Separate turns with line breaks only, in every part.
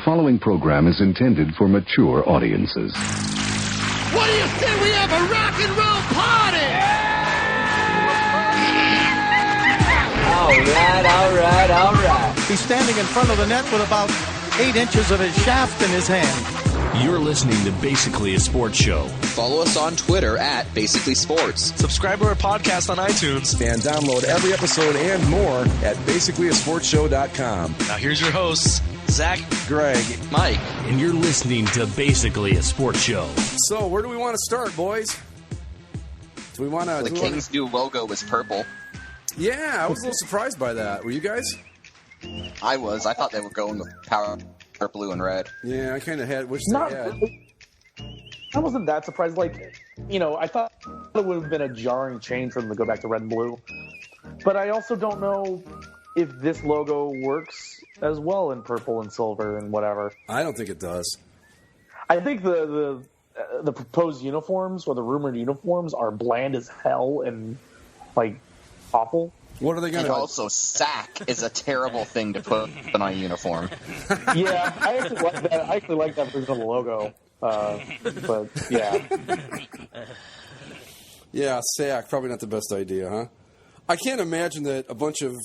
following program is intended for mature audiences.
What do you say we have a rock and roll party?
All right.
He's standing in front of the net with about 8 inches of his shaft in his hand.
You're listening to Basically a Sports Show.
Follow us on Twitter at Basically Sports.
Subscribe to our podcast on iTunes.
And download every episode and more at basicallyasportshow.com.
Now here's your hosts, Zach,
Greg,
Mike.
And you're listening to Basically a Sports Show.
So where do we want to start, boys? Do we want to...
The Kings' new logo was purple.
Yeah, I was a little surprised by that. Were you guys?
I was. I thought they were going with power blue and red.
Yeah, I kind of had... Wish they had.
I wasn't that surprised. Like, you know, I thought it would have been a jarring change for them to go back to red and blue. But I also don't know if this logo works as well in purple and silver and whatever.
I don't think it does.
I think the proposed uniforms or the rumored uniforms are bland as hell and, like, awful.
What are they going to...
And also, sack is a terrible thing to put on a uniform.
Yeah, I actually like that version of the logo. But, yeah.
Yeah, sack, probably not the best idea, huh? I can't imagine that a bunch of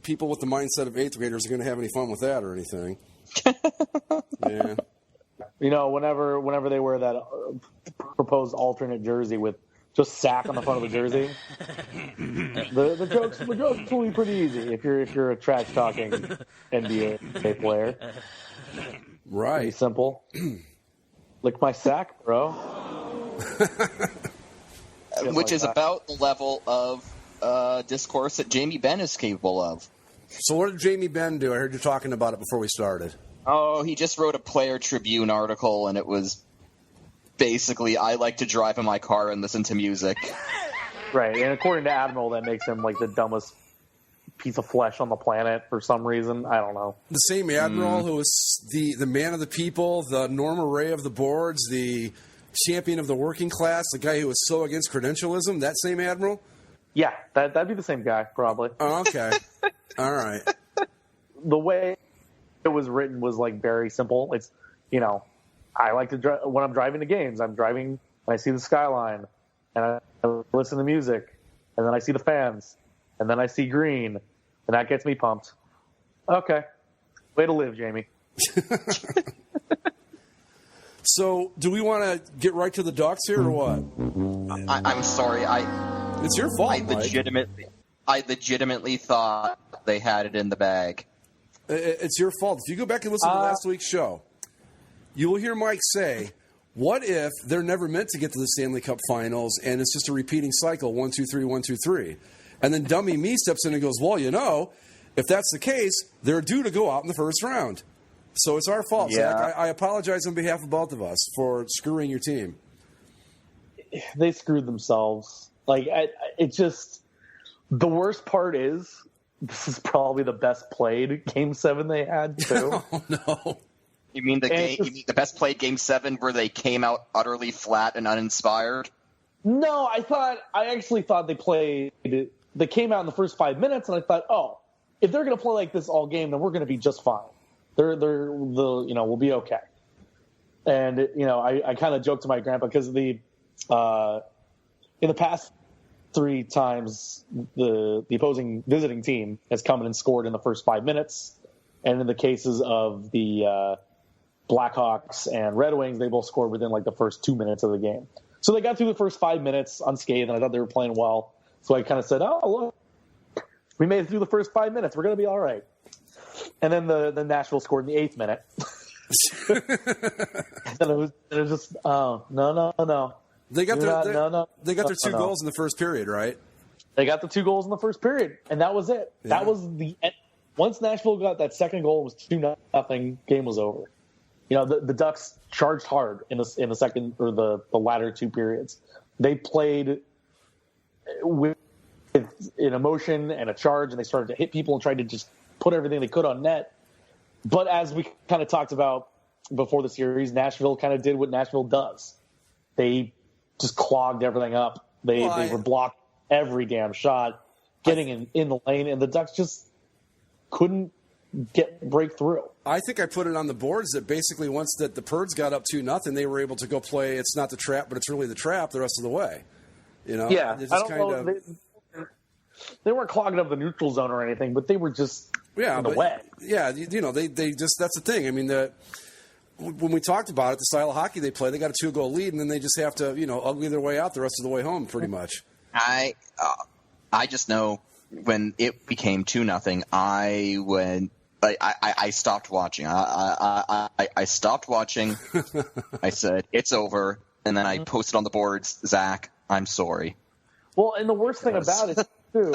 people with the mindset of 8th graders are going to have any fun with that or anything. Yeah.
You know, whenever they wear that proposed alternate jersey with just sack on the front of the jersey, the jokes will be pretty easy if you're a trash talking NBA player.
Right.
Pretty simple. Lick my sack, bro.
Which is about the level of discourse that Jamie Benn is capable of.
So what did Jamie Benn do? I heard you talking about it before we started.
Oh, he just wrote a Player Tribune article, and it was basically, I like to drive in my car and listen to music.
Right, and according to Admiral, that makes him like the dumbest piece of flesh on the planet for some reason. I don't know.
The same Admiral who was the man of the people, the Norma Ray of the boards, the champion of the working class, the guy who was so against credentialism, that same Admiral?
Yeah, that'd be the same guy, probably.
Oh, okay. All right.
The way it was written was like very simple. It's, you know, I like to drive when I'm driving to games. I'm driving and I see the skyline and I listen to music and then I see the fans and then I see green and that gets me pumped. Okay. Way to live, Jamie.
So, do we want to get right to the Ducks here or what?
I'm sorry.
It's your fault,
I legitimately thought they had it in the bag.
It's your fault. If you go back and listen to last week's show, you will hear Mike say, what if they're never meant to get to the Stanley Cup Finals and it's just a repeating cycle, 1, 2, 3, 1, 2, 3. And then dummy me steps in and goes, well, you know, if that's the case, they're due to go out in the first round. So it's our fault,
Yeah.
Zach. I apologize on behalf of both of us for screwing your team.
They screwed themselves. Like, it just, the worst part is, this is probably the best played Game 7 they had, too.
Oh, no.
You mean the best played Game 7 where they came out utterly flat and uninspired?
No, I actually thought they came out in the first 5 minutes, and I thought, oh, if they're going to play like this all game, then we're going to be just fine. We'll be okay. And, you know, I kind of joked to my grandpa because in the past 3 times, the opposing visiting team has come in and scored in the first 5 minutes. And in the cases of the Blackhawks and Red Wings, they both scored within like the first 2 minutes of the game. So they got through the first 5 minutes unscathed, and I thought they were playing well. So I kind of said, oh, look, we made it through the first 5 minutes. We're going to be all right. And then the Nashville scored in the 8th minute. And it was just, oh, no.
They got their 2 goals in the first period, right?
They got the 2 goals in the first period, and that was it. Yeah. That was the end. Once Nashville got that second goal, it was 2-0. Game was over. You know, the Ducks charged hard in the second or the latter 2 periods. They played with an emotion and a charge, and they started to hit people and tried to just put everything they could on net. But as we kind of talked about before the series, Nashville kind of did what Nashville does. They just clogged everything up. They were blocked every damn shot, getting in the lane, and the Ducks just couldn't break through.
I think I put it on the boards that basically once that the Pirds got up 2-0, they were able to go play. It's not the trap, but it's really the trap the rest of the way.
Yeah, I don't know. They weren't clogging up the neutral zone or anything, but they were just in the way.
Yeah, they just that's the thing. I mean, when we talked about it, the style of hockey they play, they got a 2-goal lead, and then they just have to ugly their way out the rest of the way home, pretty much.
I just know when it became 2-0, I stopped watching. I stopped watching. I said it's over, and then I posted on the boards, Zach, I'm sorry.
Well, and the worst thing about it too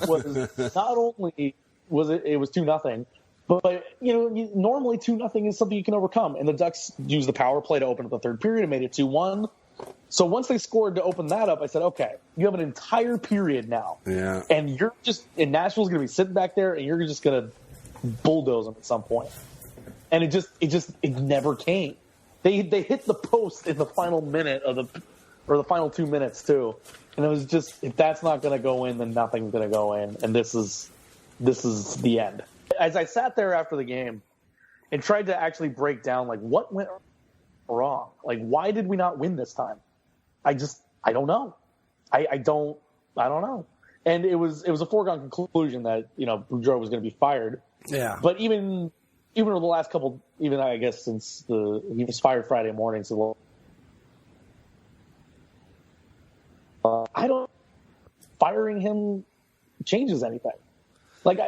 was not only was it was 2-0, but normally 2-0 is something you can overcome, and the Ducks used the power play to open up the third period and made it 2-1. So once they scored to open that up, I said, okay, you have an entire period now.
Yeah. And
Nashville's going to be sitting back there, and you're just going to bulldoze them at some point. And it never came. They hit the post in the final minute the final 2 minutes too. And it was just, if that's not going to go in, then nothing's going to go in. And this is the end. As I sat there after the game and tried to actually break down, like, what went wrong? Like, why did we not win this time? I don't know. I don't know. And it was a foregone conclusion that Boudreau was going to be fired.
Yeah.
But even over the last couple, I guess since he was fired Friday morning, so I don't firing him changes anything. Like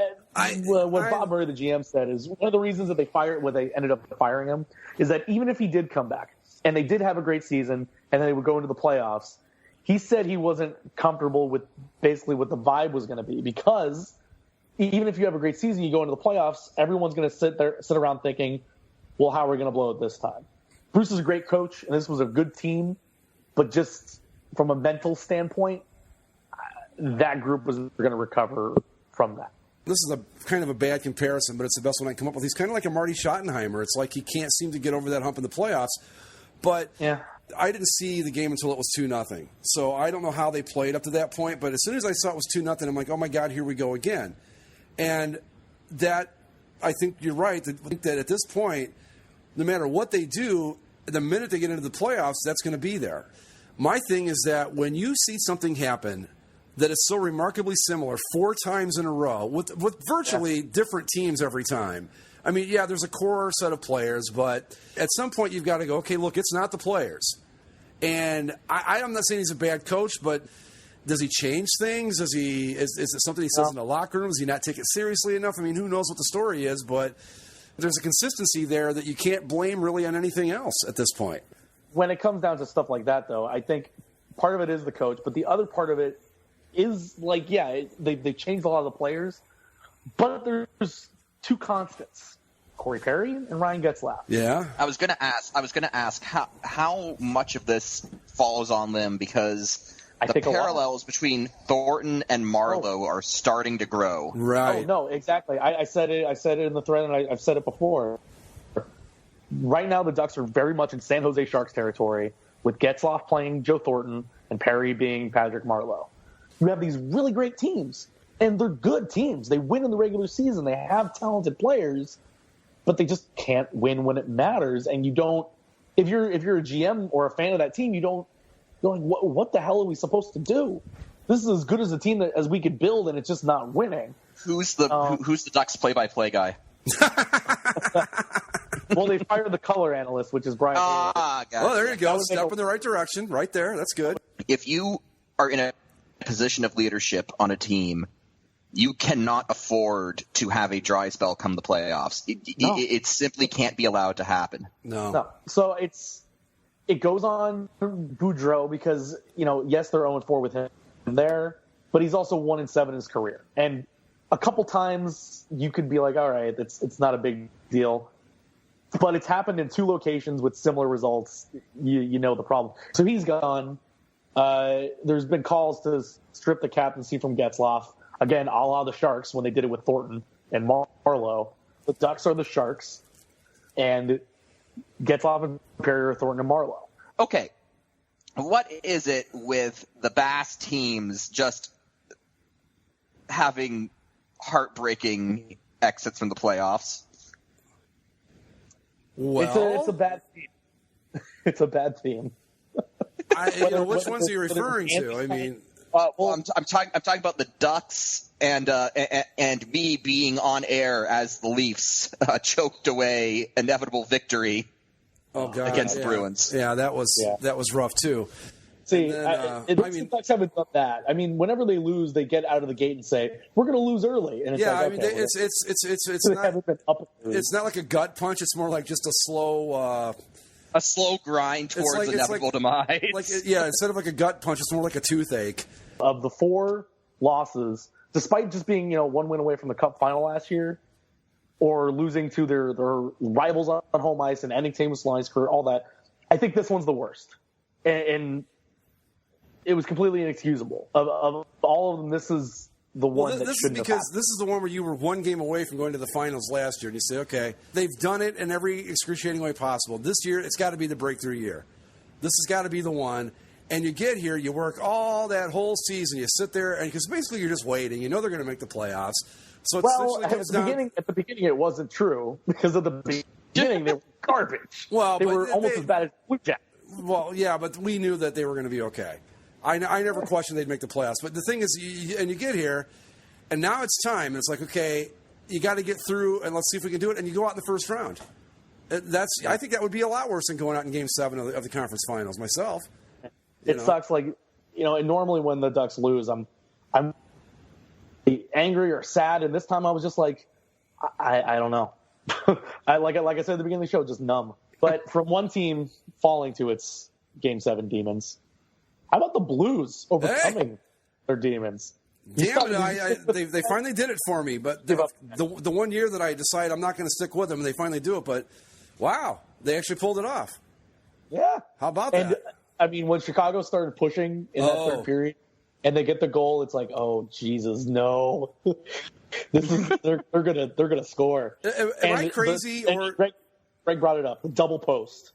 what Bob Murray, the GM, said is one of the reasons that they ended up firing him is that even if he did come back and they did have a great season and then they would go into the playoffs, he said he wasn't comfortable with basically what the vibe was going to be, because even if you have a great season, you go into the playoffs, everyone's going to sit around thinking, well, how are we going to blow it this time? Bruce is a great coach, and this was a good team, but just from a mental standpoint, that group was going to recover from that.
This is a kind of a bad comparison, but it's the best one I come up with. He's kind of like a Marty Schottenheimer. It's like he can't seem to get over that hump in the playoffs. But yeah. I didn't see the game until it was 2-0. So I don't know how they played up to that point. But as soon as I saw it was 2-0, I'm like, oh, my God, here we go again. And that, I think you're right, that at this point, no matter what they do, the minute they get into the playoffs, that's going to be there. My thing is that when you see something happen that is so remarkably similar 4 times in a row with virtually different teams every time. I mean, yeah, there's a core set of players, but at some point you've got to go, okay, look, it's not the players. And I'm not saying he's a bad coach, but does he change things? Is it something he says in the locker room? Does he not take it seriously enough? I mean, who knows what the story is, but there's a consistency there that you can't blame really on anything else at this point.
When it comes down to stuff like that, though, I think part of it is the coach, but the other part of it is like, yeah, they've changed a lot of the players, but there's 2 constants: Corey Perry and Ryan Getzlaf.
Yeah,
I was gonna ask how much of this falls on them, because the parallels between Thornton and Marleau are starting to grow.
Right?
Oh no, exactly. I said it in the thread, and I've said it before. Right now, the Ducks are very much in San Jose Sharks territory, with Getzlaf playing Joe Thornton and Perry being Patrick Marleau. You have these really great teams, and they're good teams. They win in the regular season. They have talented players, but they just can't win when it matters. And you don't, if you're a GM or a fan of that team, you're like, what the hell are we supposed to do? This is as good as a team as we could build, and it's just not winning.
Who's the Ducks play-by-play guy?
Well, they fired the color analyst, which is Brian.
Well, there you go. Step in the right direction, right there. That's good.
If you are in a position of leadership on a team, you cannot afford to have a dry spell come the playoffs. It simply can't be allowed to happen.
No.
So it goes on Boudreau because, yes, they're 0-4 with him there, but he's also 1-7 in his career. And a couple times you could be like, all right, it's not a big deal. But it's happened in 2 locations with similar results. You know the problem. So he's gone. There's been calls to strip the captaincy from Getzlaf. Again, a la the Sharks when they did it with Thornton and Marleau. The Ducks are the Sharks, and Getzlaf and Perry are Thornton and Marleau.
Okay. What is it with the Bass teams just having heartbreaking exits from the playoffs.
Well,
it's a bad theme. It's a bad theme.
Which ones are you referring to? I mean,
I'm talking about the Ducks and me being on air as the Leafs choked away inevitable victory against the Bruins.
Yeah, that was rough too.
See, the Ducks haven't done that. I mean, whenever they lose, they get out of the gate and say, "We're going to lose early." And it's
it's not like a gut punch. It's more like just a slow
grind towards inevitable demise.
Instead of like a gut punch, it's more like a toothache.
Of the 4 losses, despite just being 1 win away from the Cup final last year, or losing to their rivals on home ice and ending Tamus Lions career, all that, I think this one's the worst. And it was completely inexcusable. Of all of them, this is the one that shouldn't have happened.
This is the one where you were 1 game away from going to the finals last year, and you say, okay, they've done it in every excruciating way possible. This year, it's got to be the breakthrough year. This has got to be the one. And you get here, you work all that whole season, you sit there, and because basically you're just waiting. You know they're going to make the playoffs. So
at the beginning, it wasn't true because at the beginning they were garbage.
Well,
they were almost as bad as Blue Jackets.
Well, yeah, but we knew that they were going to be okay. I never questioned they'd make the playoffs. But the thing is, you get here, and now it's time. And it's like, okay, you got to get through, and let's see if we can do it. And you go out in the first round. I think that would be a lot worse than going out in Game 7 of the conference finals myself.
It sucks. And normally when the Ducks lose, I'm angry or sad. And this time I was just like, I don't know. Like I said at the beginning of the show, just numb. But from one team falling to its Game 7 demons, how about the Blues overcoming their demons?
Damn it, they finally did it for me. But the 1 year that I decide I'm not going to stick with them, they finally do it. But, wow, they actually pulled it off.
Yeah.
How about that?
And, I mean, when Chicago started pushing in that third period and they get the goal, it's like, oh, Jesus, no. They're gonna score.
Am I crazy?
Greg brought it up, the double post.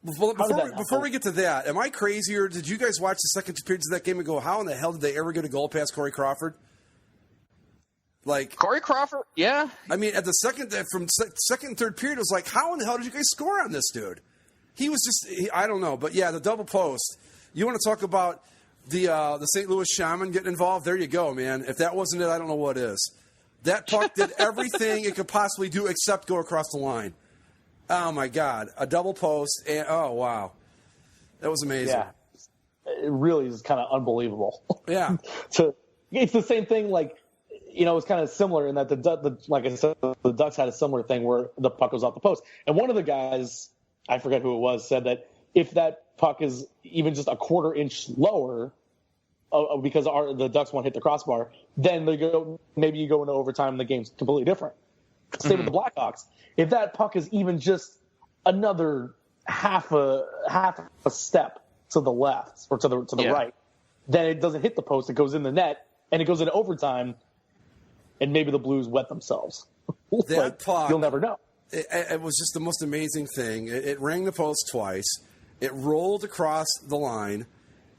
Before we get to that, am I crazy, or did you guys watch the second 2 periods of that game and go, how in the hell did they ever get a goal past Corey Crawford? Like
Corey Crawford, yeah.
I mean, at the second and third period, it was like, how in the hell did you guys score on this dude? He was I don't know, but yeah, the double post. You want to talk about the St. Louis Shaman getting involved? There you go, man. If that wasn't it, I don't know what is. That puck did everything it could possibly do except go across the line. Oh my God, a double post, and oh wow, that was amazing.
Yeah, it really is kind of unbelievable.
Yeah.
It's the same thing. Like, it's kind of similar in that like I said, the Ducks had a similar thing where the puck goes off the post, and one of the guys, I forget who it was, said that if that puck is even just a quarter inch lower, because the Ducks won't hit the crossbar, then maybe you go into overtime and the game's completely different. Same with the Blackhawks. If that puck is even just another half a step to the left or to the right, then it doesn't hit the post. It goes in the net and it goes into overtime, and maybe the Blues wet themselves.
That puck,
you'll never know.
It was just the most amazing thing. It rang the post twice. It rolled across the line,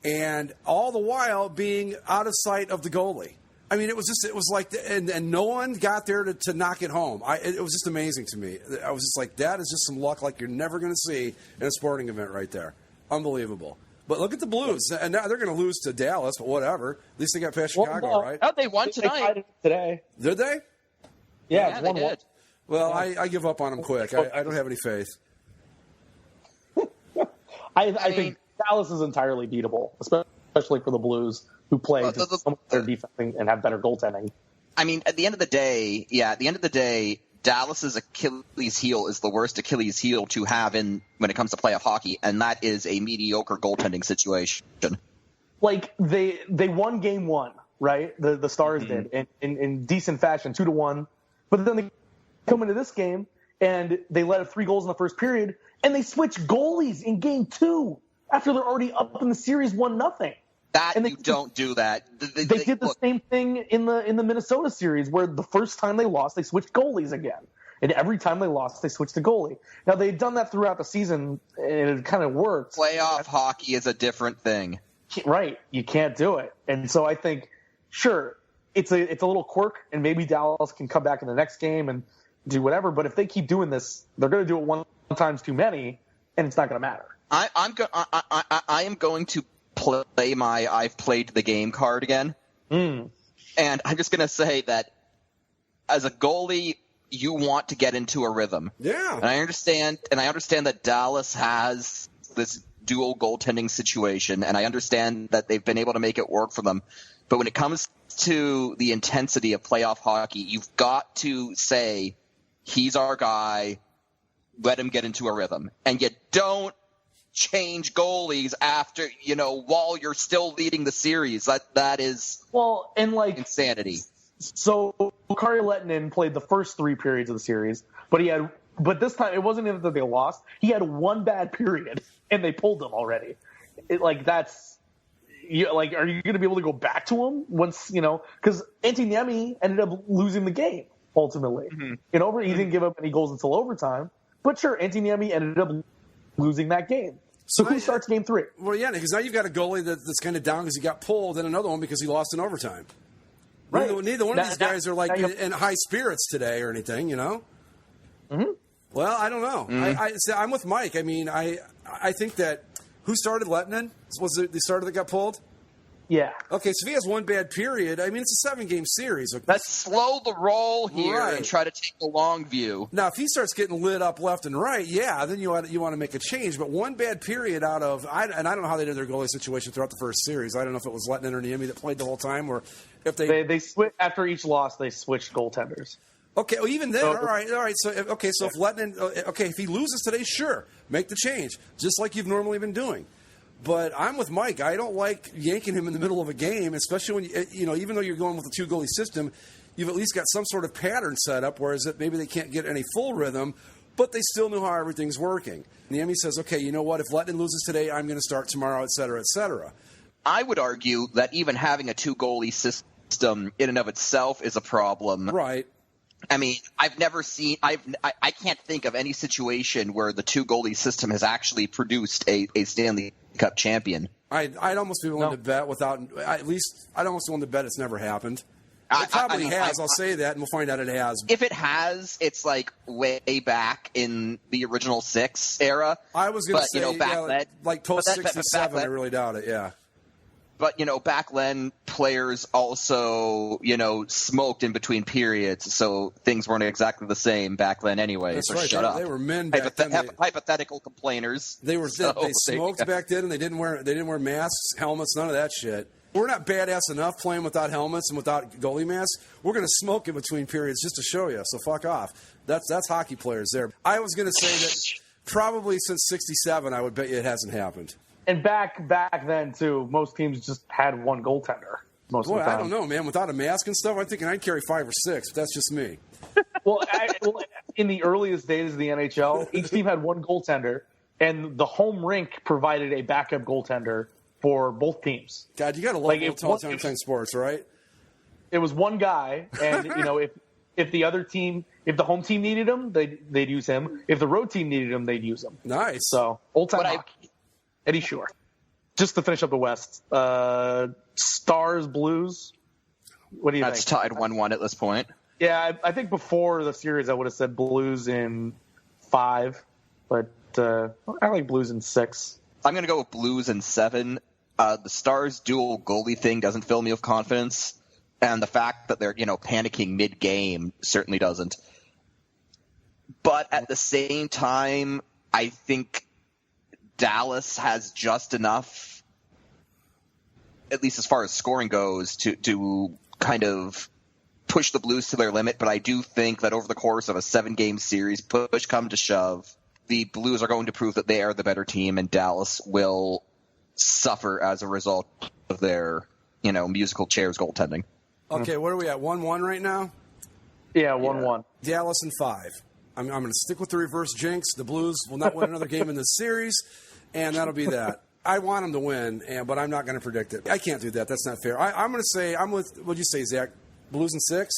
and all the while being out of sight of the goalie. I mean, it was like, and no one got there to knock it home. It was just amazing to me. I was just like, that is just some luck like you're never going to see in a sporting event right there. Unbelievable. But look at the Blues, and now they're going to lose to Dallas, but whatever. At least they got past Chicago, right?
Oh, they won tonight.
Today.
Did they?
Yeah, it's 1-1.
Well, I give up on them quick. I don't have any faith.
I think Dallas is entirely beatable, especially for the Blues, who play their defense and have better goaltending.
I mean, at the end of the day, Dallas's Achilles heel is the worst Achilles heel to have when it comes to playoff hockey, and that is a mediocre goaltending situation.
Like they won Game 1, right? The Stars did in decent fashion, 2-1, but then they come into this game and they let up 3 goals in the first period, and they switch goalies in Game 2 after they're already up in the series 1-0.
You don't do that.
They did the same thing in the Minnesota series, where the first time they lost, they switched goalies again. And every time they lost, they switched the goalie. Now, they'd done that throughout the season, and it kind of worked.
Playoff hockey is a different thing.
Right. You can't do it. And so I think, sure, it's a little quirk, and maybe Dallas can come back in the next game and do whatever. But if they keep doing this, they're going to do it one times too many, and it's not going to matter.
I am going to play my I've played the game card again. And I'm just going to say that as a goalie, you want to get into a rhythm.
Yeah.
And I understand that Dallas has this dual goaltending situation, and I understand that they've been able to make it work for them. But when it comes to the intensity of playoff hockey, you've got to say, he's our guy, let him get into a rhythm. And you don't change goalies after, while you're still leading the series. That is insanity. So
Kari Lehtinen played the first 3 periods of the series, but this time it wasn't even that they lost. He had one bad period, and they pulled him already. Are you going to be able to go back to him once, because Antiniemi ended up losing the game ultimately. Mm-hmm. He didn't give up any goals until overtime, but sure, Antiniemi ended up losing that game. So who starts game 3?
Well, yeah, because now you've got a goalie that's kind of down because he got pulled, and another one because he lost in overtime.
Right.
Neither one of these guys are in high spirits today or anything, Mm-hmm. Well, I don't know. Mm-hmm. I'm with Mike. I mean, I think that who started Lehtinen? Was it the starter that got pulled?
Yeah.
Okay, so if he has one bad period, I mean, it's a 7-game series. Okay.
Let's slow the roll here and try to take the long view.
Now, if he starts getting lit up left and right, then you want to make a change. But one bad period out of I don't know how they did their goalie situation throughout the first series. I don't know if it was Lehtinen or Niemi that played the whole time, or if they
after each loss they switched goaltenders.
Okay, well, even then, all right. So if Lehtinen, if he loses today, sure, make the change, just like you've normally been doing. But I'm with Mike. I don't like yanking him in the middle of a game, especially when, even though you're going with a 2-goalie system, you've at least got some sort of pattern set up, whereas maybe they can't get any full rhythm, but they still know how everything's working. Niemi says, okay, you know what? If Lehtinen loses today, I'm going to start tomorrow, et cetera, et cetera.
I would argue that even having a 2-goalie system in and of itself is a problem.
Right.
I mean, I've never seen – I can't think of any situation where the 2-goalie system has actually produced a Stanley Cup champion.
I'd almost be willing to bet I'd almost be willing to bet it's never happened. It probably has. I'll say that, and we'll find out it has.
If it has, it's like way back in the original 6 era.
I was going to say,
back then,
like post-67, I really doubt it, yeah.
But, back then, players also, smoked in between periods, so things weren't exactly the same back then anyway.
That's
so
right.
Shut up.
They were men back then.
Hypothetical complainers.
They smoked back then, and they didn't wear masks, helmets, none of that shit. We're not badass enough playing without helmets and without goalie masks. We're going to smoke in between periods just to show you, so fuck off. That's hockey players there. I was going to say that probably since 67, I would bet you it hasn't happened.
And back then, too, most teams just had one goaltender most of the time.
I don't know, man. Without a mask and stuff, I'm thinking I'd carry 5 or 6, but that's just me.
Well, in the earliest days of the NHL, each team had one goaltender, and the home rink provided a backup goaltender for both teams.
God, you got to love time sports, right?
It was one guy, and, if the home team needed him, they'd use him. If the road team needed him, they'd use him.
Nice.
So, old-time hockey. Eddie Shore. Just to finish up the West, Stars, Blues. What do you think?
That's tied 1-1 at this point.
Yeah, I think before the series I would have said Blues in 5, but I like Blues in 6.
I'm going to go with Blues in 7. The Stars' dual goalie thing doesn't fill me with confidence, and the fact that they're panicking mid-game certainly doesn't. But at the same time, I think Dallas has just enough, at least as far as scoring goes, to kind of push the Blues to their limit. But I do think that over the course of a 7-game series, push come to shove, the Blues are going to prove that they are the better team, and Dallas will suffer as a result of their, musical chairs goaltending.
Okay, what are we at? 1-1 right now?
Yeah, 1-1.
Dallas in 5. I'm going to stick with the reverse jinx. The Blues will not win another game in this series, and that'll be that. I want them to win, but I'm not going to predict it. I can't do that. That's not fair. I'm going to say, what'd you say, Zach? Blues in 6?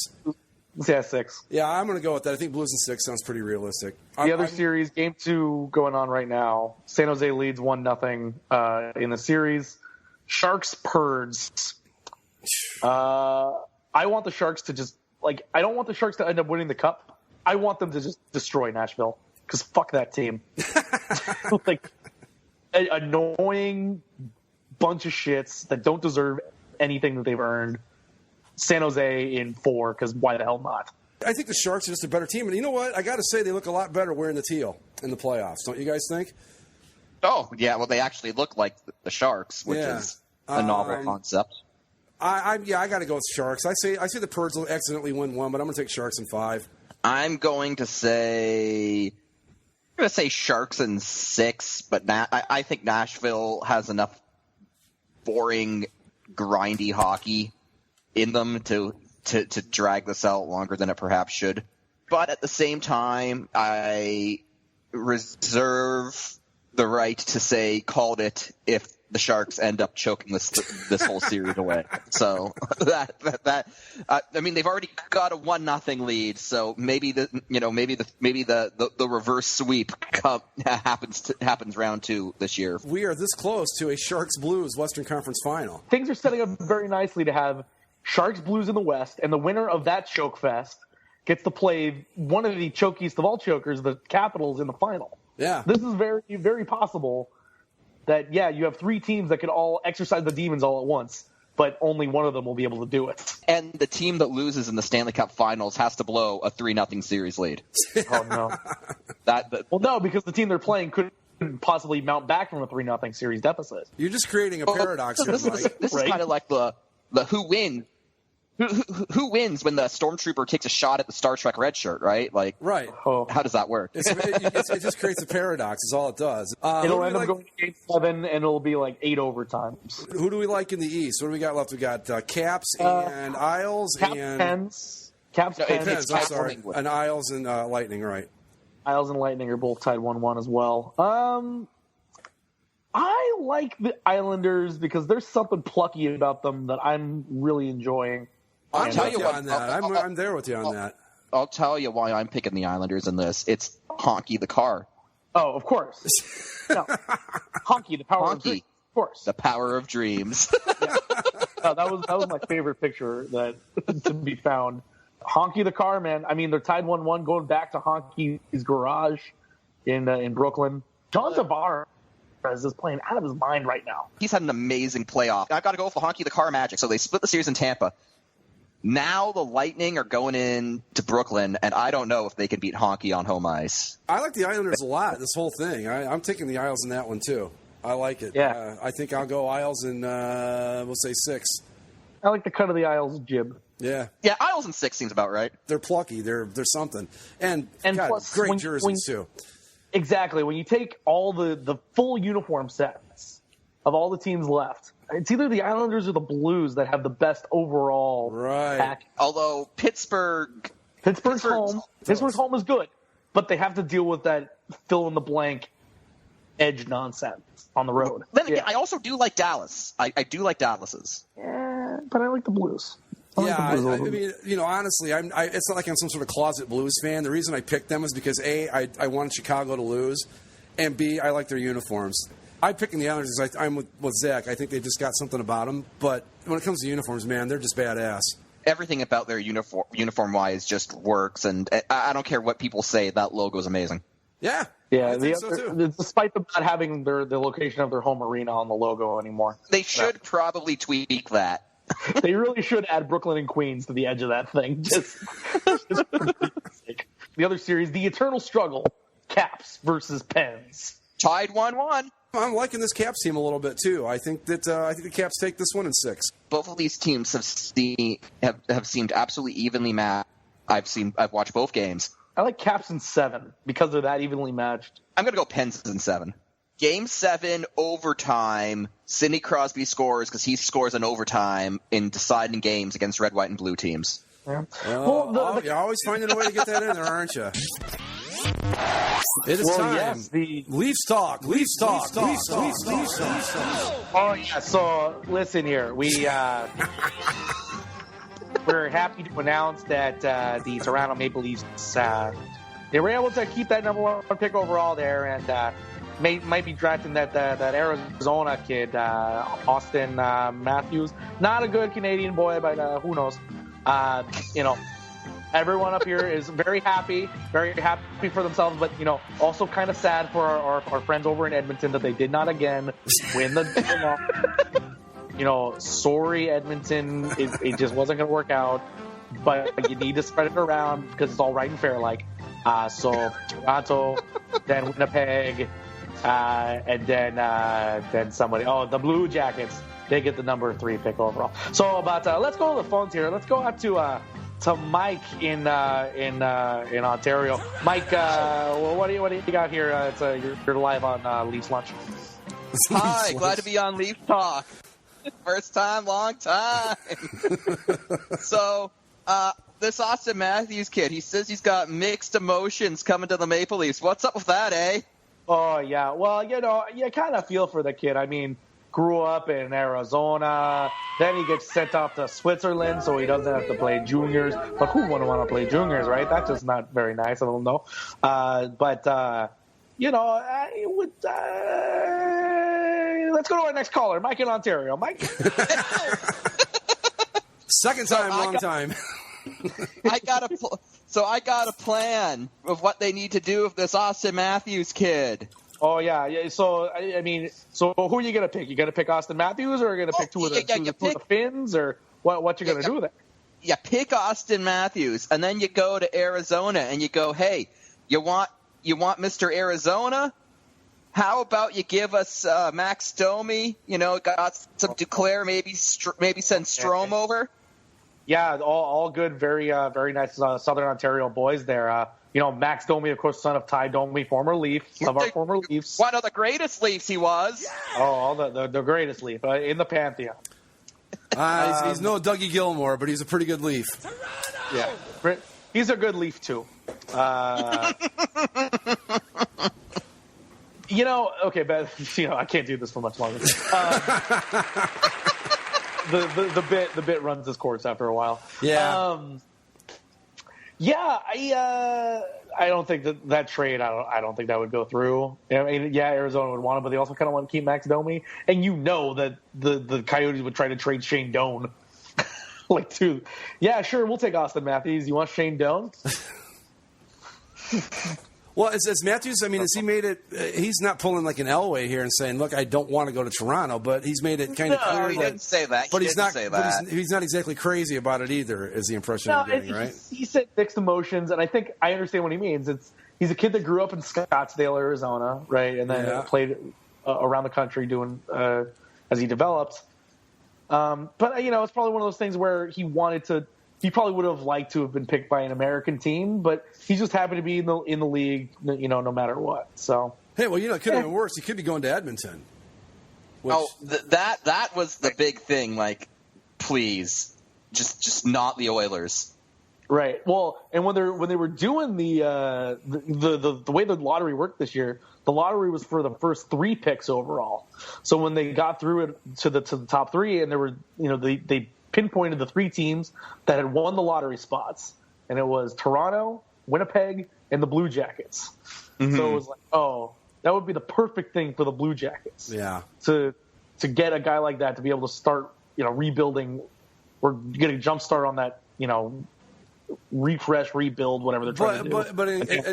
Yeah, 6.
Yeah, I'm going to go with that. I think Blues in 6 sounds pretty realistic.
The other series, Game 2 going on right now. San Jose leads 1-0 in the series. Sharks, Purds. I I want the Sharks to just I don't want the Sharks to end up winning the cup. I want them to just destroy Nashville because fuck that team. An annoying bunch of shits that don't deserve anything that they've earned. San Jose in 4 because why the hell not?
I think the Sharks are just a better team, and you know what? I got to say they look a lot better wearing the teal in the playoffs. Don't you guys think?
Oh yeah, well they actually look like the Sharks, which is a novel concept.
I got to go with Sharks. I say the Purds will accidentally win 1, but I'm going to take Sharks in 5.
I'm going to say Sharks in 6, but I think Nashville has enough boring, grindy hockey in them to drag this out longer than it perhaps should. But at the same time, I reserve the right to say called it if the Sharks end up choking this whole series away. So I mean they've already got a 1-0 lead. So maybe the reverse sweep happens round 2 this year.
We are this close to a Sharks Blues Western Conference final.
Things are setting up very nicely to have Sharks Blues in the West, and the winner of that choke fest gets to play one of the chokiest of all chokers, the Capitals, in the final.
Yeah,
this is very, very possible. That, you have 3 teams that could all exercise the demons all at once, but only one of them will be able to do it.
And the team that loses in the Stanley Cup Finals has to blow a 3-0 series lead.
Oh, no. Well, no, because the team they're playing couldn't possibly mount back from a 3-0 series deficit.
You're just creating a paradox here, Mike.
This is kind of like the who wins. Who wins when the stormtrooper takes a shot at the Star Trek red shirt, right?
Right.
How does that work?
It just creates a paradox is all it does.
It'll end up going to Game 7, and it'll be 8 overtimes.
Who do we like in the East? What do we got left? We got Caps and Isles and
Pens. Caps, Pens.
I'm sorry. And Isles and Lightning, right?
Isles and Lightning are both tied 1-1 as well. I like the Islanders because there's something plucky about them that I'm really enjoying.
I'll tell you on that. I'm there with you on that.
I'll tell you why I'm picking the Islanders in this. It's Honky the car.
Oh, of course. No. Honky, the power of dreams. Of course.
The power of dreams.
That was my favorite picture that to be found. Honky the car, man. I mean, they're tied 1-1 going back to Honky's garage in Brooklyn. John Tavares is playing out of his mind right now.
He's had an amazing playoff. I've got to go for Honky the car magic. So they split the series in Tampa. Now the Lightning are going in to Brooklyn, and I don't know if they can beat Honky on home ice.
I like the Islanders a lot, this whole thing. I'm taking the Isles in that one, too. I like it.
Yeah.
I think I'll go Isles in, we'll say 6.
I like the cut of the Isles jib.
Yeah.
Yeah, Isles in 6 seems about right.
They're plucky. They're something. And God,
plus,
great jerseys, too.
Exactly. When you take all the full uniform sets of all the teams left, it's either the Islanders or the Blues that have the best overall package.
Although Pittsburgh's
home is good, but they have to deal with that fill-in-the-blank edge nonsense on the road.
Then again, I also do like Dallas. I do like Dallas's.
Yeah, but I like the Blues.
I mean, honestly, it's not like I'm some sort of closet Blues fan. The reason I picked them is because, A, I wanted Chicago to lose, and B, I like their uniforms. I'm picking the Islanders. I'm with Zach. I think they just got something about them. But when it comes to uniforms, man, they're just badass.
Everything about their uniform-wise just works, and I don't care what people say. That logo is amazing.
Yeah.
Yeah, despite them not having the location of their home arena on the logo anymore.
They should probably tweak that.
They really should add Brooklyn and Queens to the edge of that thing. Just the other series, the eternal struggle, Caps versus Pens.
Tied 1-1.
I'm liking this Caps team a little bit too. I think the Caps take this one in 6.
Both of these teams have seemed absolutely evenly matched. I've watched both games.
I like Caps in 7 because they're that evenly matched.
I'm going to go Pens in 7. Game 7, overtime. Sidney Crosby scores because he scores in overtime in deciding games against red, white, and blue teams.
Yeah.
You're always finding a way to get that in there, aren't you? It is time.
Yes,
Leafs talk. Leafs talk.
Oh yeah. So listen here, we're happy to announce that the Toronto Maple Leafs they were able to keep that number 1 pick overall there, and might be drafting that Arizona kid, Austin Matthews. Not a good Canadian boy, but who knows? Everyone up here is very happy for themselves, but also kind of sad for our friends over in Edmonton that they did not again win the. Sorry, Edmonton, it just wasn't going to work out. But you need to spread it around because it's all right and fair. So Toronto, then Winnipeg, and then somebody. Oh, the Blue Jackets. They get the number 3 pick overall. So, let's go to the phones here. Let's go out to Mike in Ontario. Mike, what do you got here? You're live on Leafs Lunch.
Hi, glad to be on Leaf Talk. First time, long time. So, this Austin Matthews kid, he says he's got mixed emotions coming to the Maple Leafs. What's up with that, eh?
Oh, yeah. Well, you kind of feel for the kid. I mean, grew up in Arizona. Then he gets sent off to Switzerland, so he doesn't have to play juniors. But who wouldn't want to play juniors, right? That's just not very nice. I don't know. Let's go to our next caller, Mike in Ontario. Mike.
Second time, long time.
I got a plan of what they need to do with this Austin Matthews kid.
Oh yeah. So who are you gonna pick? You gonna pick Austin Matthews, or are you gonna pick two of the Finns, or what you gonna do there?
Yeah, pick Austin Matthews, and then you go to Arizona, and you go, hey, you want Mr. Arizona? How about you give us Max Domi? Got some Duclair, maybe send Strome over. Yeah, all good, very nice Southern Ontario boys there. Max Domi, of course, son of Ty Domi, former Leaf, of our former Leafs. One of the greatest Leafs he was. Yeah. Oh, the greatest Leaf in the Pantheon.
He's no Dougie Gilmore, but he's a pretty good Leaf.
Yeah, he's a good Leaf too. Okay, but I can't do this for much longer. The bit runs its course after a while.
Yeah.
I don't think that trade. I don't think that would go through. I mean, Arizona would want it, but they also kind of want to keep Max Domi, and that the Coyotes would try to trade Shane Doan. Sure, we'll take Austin Matthews. You want Shane Doan?
Well, as Matthews, I mean, has he made it? He's not pulling like an Elway here and saying, "Look, I don't want to go to Toronto," but he's made it kind of clear.
No, he didn't say that.
But he's not. He's not exactly crazy about it either. Is the impression I'm getting, right?
He said mixed emotions, and I think I understand what he means. He's a kid that grew up in Scottsdale, Arizona, right, and then played around the country doing as he developed. But it's probably one of those things where he wanted to. He probably would have liked to have been picked by an American team, but he's just happy to be in the league, no matter what. So
hey, well, it could have been worse. He could be going to Edmonton.
That was the big thing. Like, please, just not the Oilers.
Right. Well, and when they were doing the way the lottery worked this year, the lottery was for the first 3 picks overall. So when they got through it to the top 3, and there were they pinpointed the 3 teams that had won the lottery spots, and it was Toronto, Winnipeg, and the Blue Jackets. Mm-hmm. So it was like, that would be the perfect thing for the Blue Jackets.
Yeah.
To get a guy like that to be able to start, rebuilding or get a jump start on that, refresh, rebuild, whatever they're trying to do.
But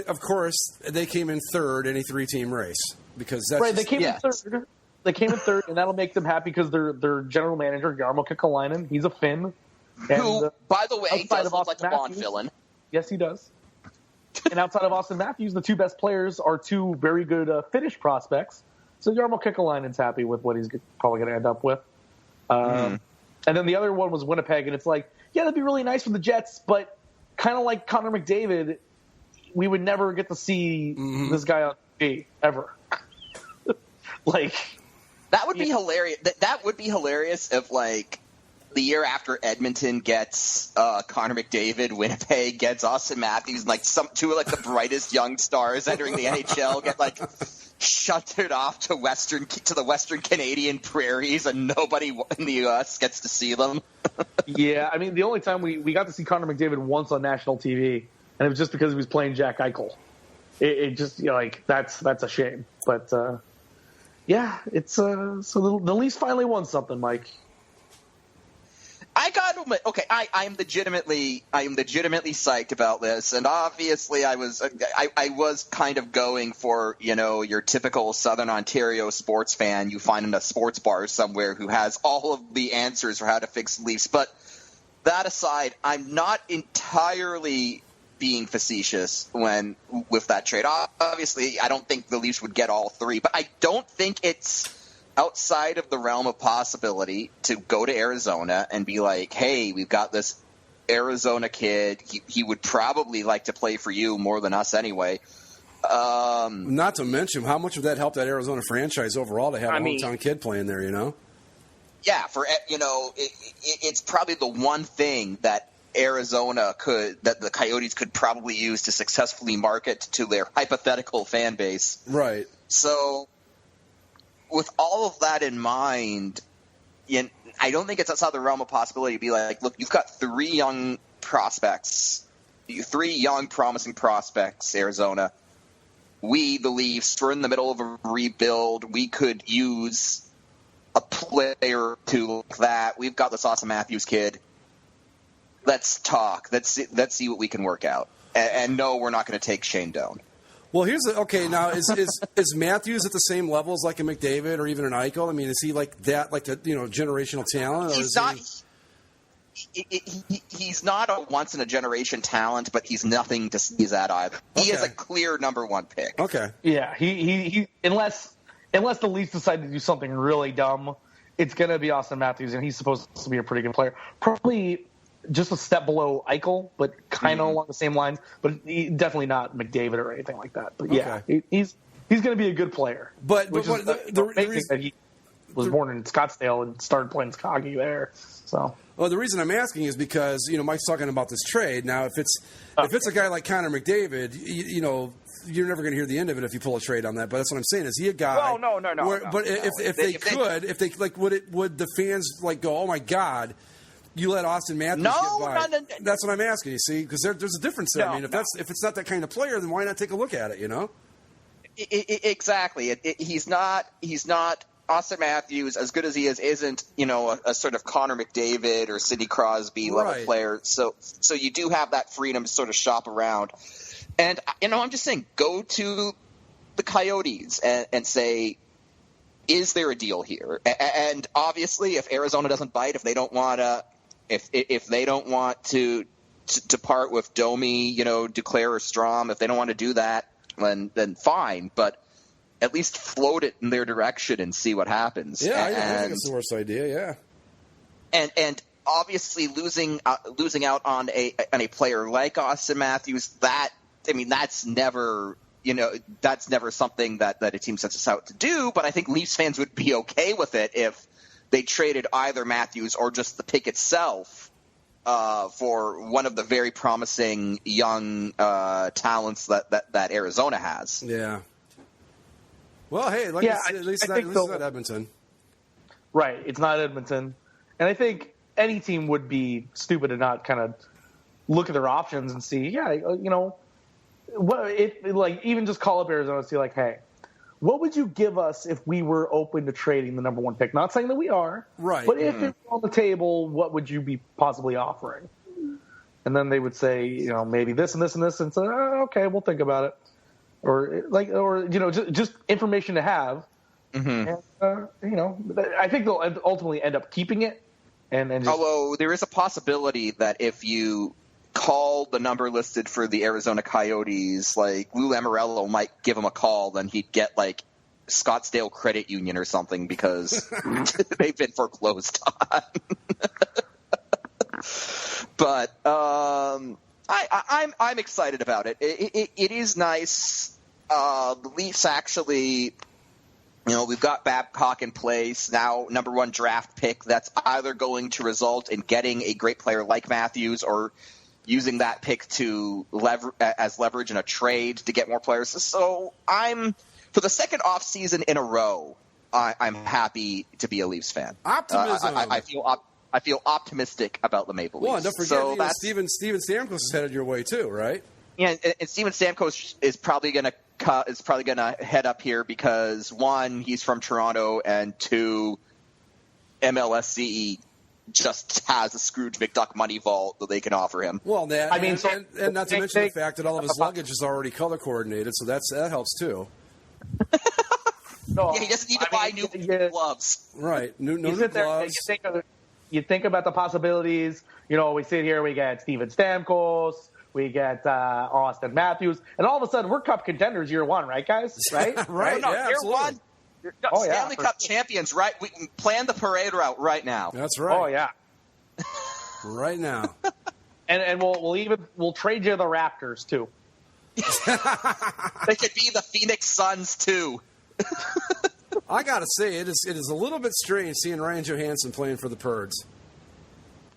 of course, they came in third in a 3-team race because that's
right. They came in third. They came in third, and that'll make them happy because their general manager, Jarmo Kekalainen, he's a Finn.
Who, by the way, does look like a Bond villain.
Yes, he does. And outside of Austin Matthews, the 2 best players are 2 very good Finnish prospects. So Jarmo Kekalainen's happy with what he's probably going to end up with. And then the other one was Winnipeg, and it's like, that'd be really nice for the Jets, but kind of like Connor McDavid, we would never get to see this guy on TV ever.
That would be hilarious. That would be hilarious if, the year after Edmonton gets Connor McDavid, Winnipeg gets Austin Matthews, and, some 2 of, the brightest young stars entering the NHL get, shunted off to the Western Canadian prairies, and nobody in the U.S. gets to see them.
Yeah, I mean, the only time we got to see Connor McDavid once on national TV, and it was just because he was playing Jack Eichel. It just, that's a shame. But, it's so the Leafs finally won something, Mike.
I okay, I am legitimately psyched about this, and obviously I was kind of going for, your typical Southern Ontario sports fan you find in a sports bar somewhere who has all of the answers for how to fix the Leafs. But that aside, I'm not entirely being facetious with that trade. Obviously, I don't think the Leafs would get all three, but I don't think it's outside of the realm of possibility to go to Arizona and be like, hey, we've got this Arizona kid. He would probably like to play for you more than us anyway.
Not to mention how much of that helped that Arizona franchise overall to have a hometown kid playing there,
Yeah, it's probably the one thing that that the Coyotes could probably use to successfully market to their hypothetical fan base.
Right.
So with all of that in mind, I don't think it's outside the realm of possibility to be like, look, you've got three young prospects, promising prospects, Arizona. We, the Leafs, we're in the middle of a rebuild. We could use a player to that. We've got this Austin Matthews kid. Let's talk. Let's see what we can work out. And no, we're not going to take Shane Doan.
Well, now is Matthews at the same level as like a McDavid or even an Eichel? I mean, is he like that, like the generational talent? Or
he's not. He's not a once in a generation talent, but he's nothing to sneeze at either. He is a clear number one pick.
Okay.
Yeah, he unless the Leafs decide to do something really dumb, it's going to be Austin Matthews, and he's supposed to be a pretty good player. Probably just a step below Eichel, but kind of along the same line. But definitely not McDavid or anything like that. But yeah, he's going to be a good player.
But the reason
that he was born in Scottsdale and started playing hockey there. So.
Well, the reason I'm asking is because Mike's talking about this trade. Now, if it's a guy like Connor McDavid, you're never going to hear the end of it if you pull a trade on that. But that's what I'm saying. Is he a guy?
No.
But would the fans go, oh my God, you let Austin Matthews get by? No. That's what I'm asking. You see, because there's a difference there. If it's not that kind of player, then why not take a look at it?
Exactly. He's not. Austin Matthews, as good as he is, isn't a sort of Connor McDavid or Sidney Crosby level player. So you do have that freedom to sort of shop around. And I'm just saying, go to the Coyotes and say, is there a deal here? And obviously, if Arizona doesn't bite, if they don't want to part with Domi, Duclair or Strom, if they don't want to do that, then fine. But at least float it in their direction and see what happens.
Yeah, I think it's the worst idea.
Yeah, and obviously losing out on a player like Austin Matthews, that's never something that a team sets us out to do. But I think Leafs fans would be okay with it if they traded either Matthews or just the pick itself for one of the very promising young talents that Arizona has.
Yeah. Well, hey, at least it's not Edmonton.
Right, it's not Edmonton. And I think any team would be stupid to not kind of look at their options and see, even just call up Arizona and see, hey, what would you give us if we were open to trading the number one pick? Not saying that we are,
right?
But if it's on the table, what would you be possibly offering? And then they would say, maybe this and this and this, and say, okay, we'll think about it. Or just information to have. Mm-hmm. And, I think they'll ultimately end up keeping it.
Although there is a possibility that if you call the number listed for the Arizona Coyotes, Lou Lamoriello might give him a call, then he'd get Scottsdale Credit Union or something because they've been foreclosed on. But I'm excited about it. It is nice. The Leafs actually, we've got Babcock in place now, number one draft pick. That's either going to result in getting a great player like Matthews or using that pick to as leverage in a trade to get more players. So for the second off season in a row, I'm happy to be a Leafs fan.
Optimism.
I feel optimistic about the Maple Leafs.
Well, and don't forget, Steven Stamkos is headed your way too, right?
Yeah, and Steven Stamkos is probably going to head up here because, one, he's from Toronto, and two, MLSE just has a Scrooge McDuck money vault that they can offer him.
Well, that,
I mean,
and not to mention the fact that all of his luggage is already color coordinated, so that helps too.
Yeah, he doesn't need to buy new gloves.
Right, new
gloves. You think about the possibilities. You know, we sit here, we get Steven Stamkos, we get Austin Matthews, and all of a sudden we're Cup contenders year one, right, guys? Right?
Right.
No,
yeah,
year
absolutely.
one. Stanley Cup champions, right? We can plan the parade route right now.
That's right.
Oh yeah.
Right now.
And we'll trade you the Raptors too.
They could be the Phoenix Suns too.
I gotta say, it is a little bit strange seeing Ryan Johansson playing for the Purds.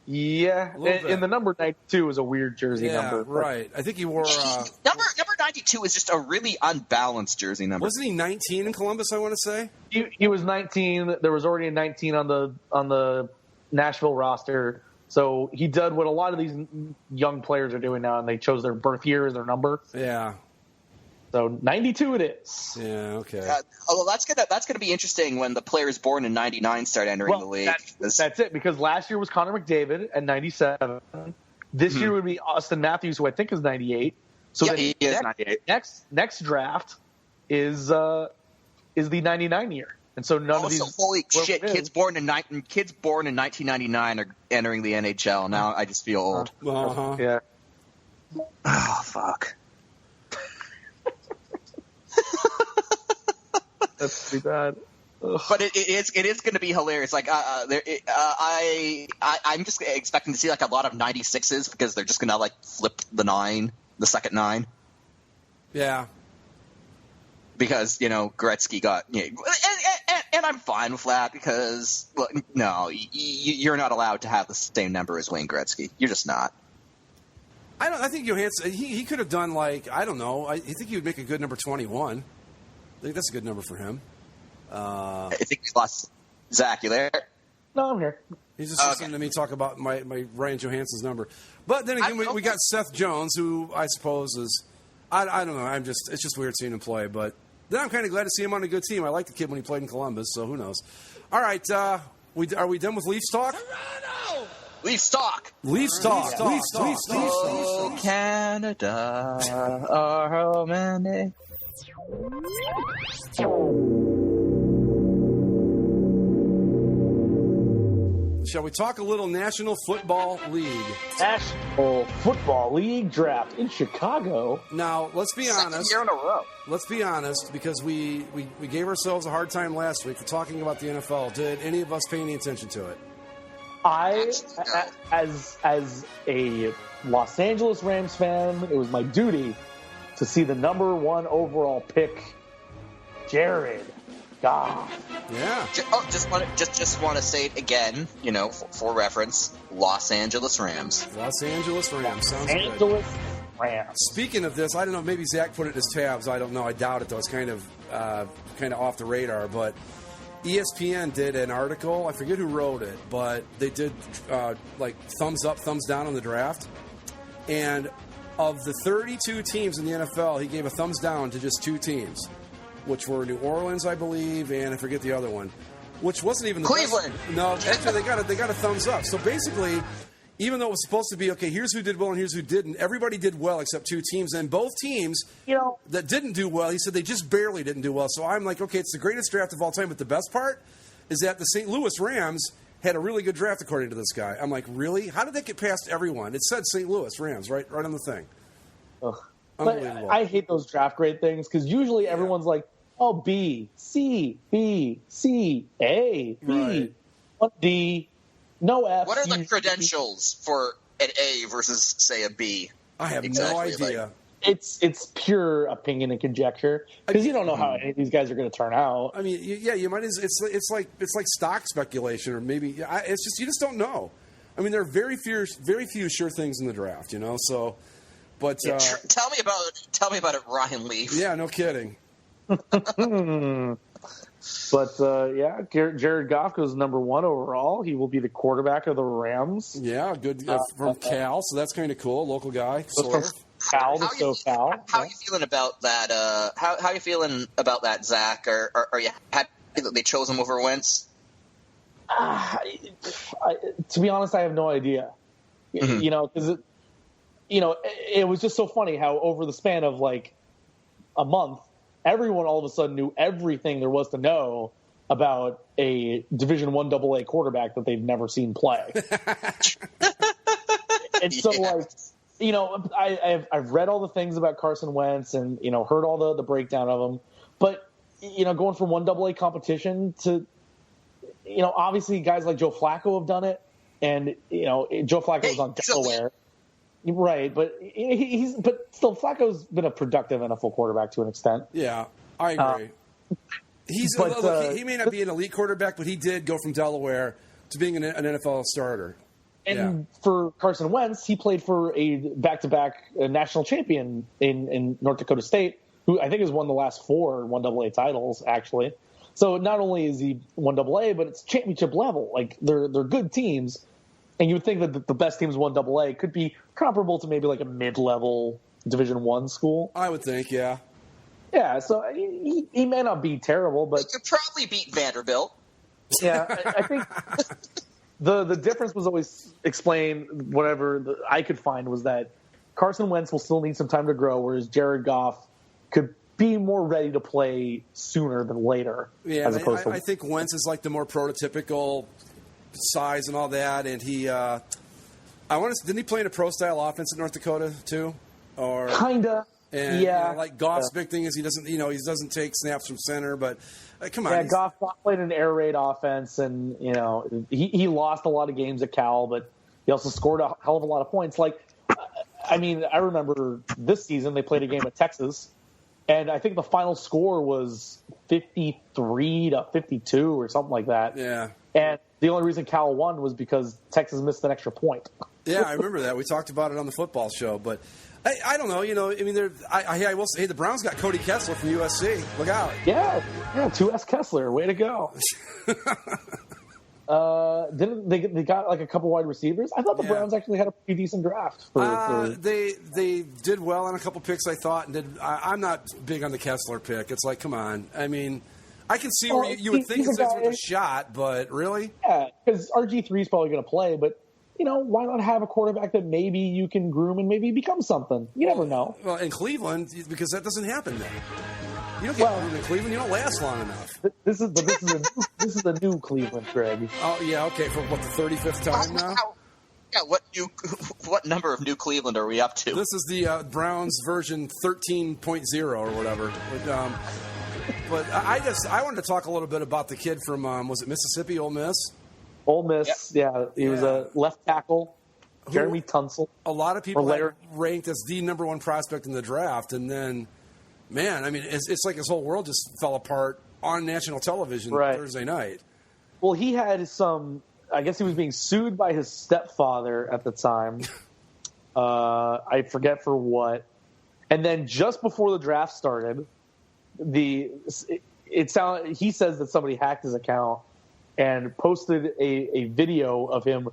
Yeah, and the number 92 is a weird jersey number.
Right. I think he wore
number 92 is just a really unbalanced jersey number.
Wasn't he 19 in Columbus? I want to say
he was 19. There was already a 19 on the Nashville roster, so he did what a lot of these young players are doing now, and they chose their birth year as their number.
Yeah.
So 92 it is.
Yeah, okay.
Although that's gonna be interesting when the players born in 99 start entering the league.
That's it, because last year was Connor McDavid at 97. This year would be Austin Matthews, who I think is 98. So
he is 98.
Next draft is the 99 year, and so none of these.
Holy shit! Kids born in 1999 are entering the NHL. Now I just feel old.
Uh-huh.
Yeah.
Oh fuck.
That's too bad. Ugh.
But it is going to be hilarious. Like I'm just expecting to see like a lot of 96s because they're just going to like flip the second 9.
Yeah.
Because Gretzky got and I'm fine with that because no, you're not allowed to have the same number as Wayne Gretzky. You're just not.
I think Johansson he could have done like I don't know. I think he would make a good number 21. I think that's a good number for him.
I think we lost Zach. You there?
No, I'm here.
He's just listening to me talk about my Ryan Johansson's number. But then again, we got Seth Jones, who I suppose is I don't know. It's just weird seeing him play. But then I'm kind of glad to see him on a good team. I liked the kid when he played in Columbus, so who knows? All right, are we done with Leafs talk?
Toronto!
Leafs talk.
Leafs talk.
Oh, Canada, our home and
Shall we talk a little National Football League?
National Football League draft in Chicago.
Now, let's be honest.
Second year in a row.
Let's be honest, because we gave ourselves a hard time last week for talking about the NFL. Did any of us pay any attention to it?
As a Los Angeles Rams fan, it was my duty to see the number 1 overall pick, Jared Goff.
Yeah.
Just want to say it again, for reference. Los Angeles Rams.
Los Angeles Rams. Sounds good.
Angeles Rams.
Speaking of this, I don't know. Maybe Zach put it in his tabs. I don't know. I doubt it, though. It's kind of off the radar. But ESPN did an article. I forget who wrote it, but they did like thumbs up, thumbs down on the draft. And of the 32 teams in the NFL, he gave a thumbs down to just 2 teams, which were New Orleans, I believe, and I forget the other one, which wasn't even the
Cleveland.
Best. No, actually, they got a thumbs up. So basically, even though it was supposed to be, okay, here's who did well and here's who didn't, everybody did well except 2 teams. And both teams that didn't do well, he said they just barely didn't do well. So I'm like, okay, it's the greatest draft of all time. But the best part is that the St. Louis Rams had a really good draft according to this guy. I'm like, really? How did that get past everyone? It said St. Louis Rams right on the thing.
Ugh. But I hate those draft grade things because usually everyone's like, oh, B, C, B, C, A, B, 1 D, no F.
What are the credentials for an A versus, say, a B?
I have no idea.
It's pure opinion and conjecture because you don't know how any of these guys are going to turn out.
I mean, yeah, you might. It's like stock speculation, or maybe it's just you just don't know. I mean, there are very few sure things in the draft, So, but
tell me about it, Ryan Leaf.
Yeah, no kidding.
But Jared Goff goes number 1 overall. He will be the quarterback of the Rams.
Yeah, good from Cal, so that's kind of cool. Local guy.
From Cal to SoCal.
How are you feeling about that? How are you feeling about that, Zach? Are you happy that they chose him over Wentz?
To be honest, I have no idea. Mm-hmm. Because it was just so funny how over the span of like a month, everyone all of a sudden knew everything there was to know about a Division I AA quarterback that they've never seen play. And so, I've read all the things about Carson Wentz and, heard all the breakdown of him. But, going from one AA competition to, obviously guys like Joe Flacco have done it. And, Joe Flacco was on Delaware. Right, but still, Flacco's been a productive NFL quarterback to an extent.
Yeah, I agree. He may not be an elite quarterback, but he did go from Delaware to being an NFL starter.
And for Carson Wentz, he played for a back-to-back national champion in North Dakota State, who I think has won the last 4 1AA titles, actually. So not only is he 1AA, but it's championship level. Like, they're good teams. And you would think that the best teams 1AA could be comparable to maybe like a mid-level Division I school.
I would think, yeah.
Yeah, so he may not be terrible, but...
He could probably beat Vanderbilt.
Yeah, I think the difference was always explained, whatever I could find, was that Carson Wentz will still need some time to grow, whereas Jared Goff could be more ready to play sooner than later.
Yeah, I think Wentz is like the more prototypical size and all that, and he didn't he play in a pro-style offense in North Dakota, too? Or
kinda.
And,
yeah.
Like Goff's big thing is he doesn't take snaps from center, but come on.
Yeah, Goff played an air raid offense, and he lost a lot of games at Cal, but he also scored a hell of a lot of points. Like, I remember this season they played a game at Texas, and I think the final score was 53-52 or something like that.
Yeah.
And the only reason Cal won was because Texas missed an extra point.
Yeah, I remember that. We talked about it on the football show, but I don't know. I will say, the Browns got Cody Kessler from USC. Look out.
Yeah, 2S Kessler. Way to go. Didn't they got like a couple wide receivers? I thought the Browns actually had a pretty decent draft.
They did well on a couple picks, I thought. And I'm not big on the Kessler pick. It's like, come on. I mean, I can see where you would think it's worth a shot, but really?
Yeah, because RG3 is probably going to play, but why not have a quarterback that maybe you can groom and maybe become something? You never know.
Well, in Cleveland, because that doesn't happen then. You don't get groomed in Cleveland. You don't last long enough.
This is a new Cleveland, Greg.
Oh yeah, okay. For what, the 35th time now?
Yeah. What number of New Cleveland are we up to?
This is the Browns version 13.0 or whatever. But I wanted to talk a little bit about the kid from was it Mississippi, Ole Miss?
Ole Miss, yeah. He was a left tackle, Jeremy Tunsil.
A lot of people had ranked as the number 1 prospect in the draft, and then, man, I mean, it's like his whole world just fell apart on national television Thursday night.
Well, he had I guess he was being sued by his stepfather at the time. I forget for what. And then just before the draft started, he says that somebody hacked his account and posted a video of him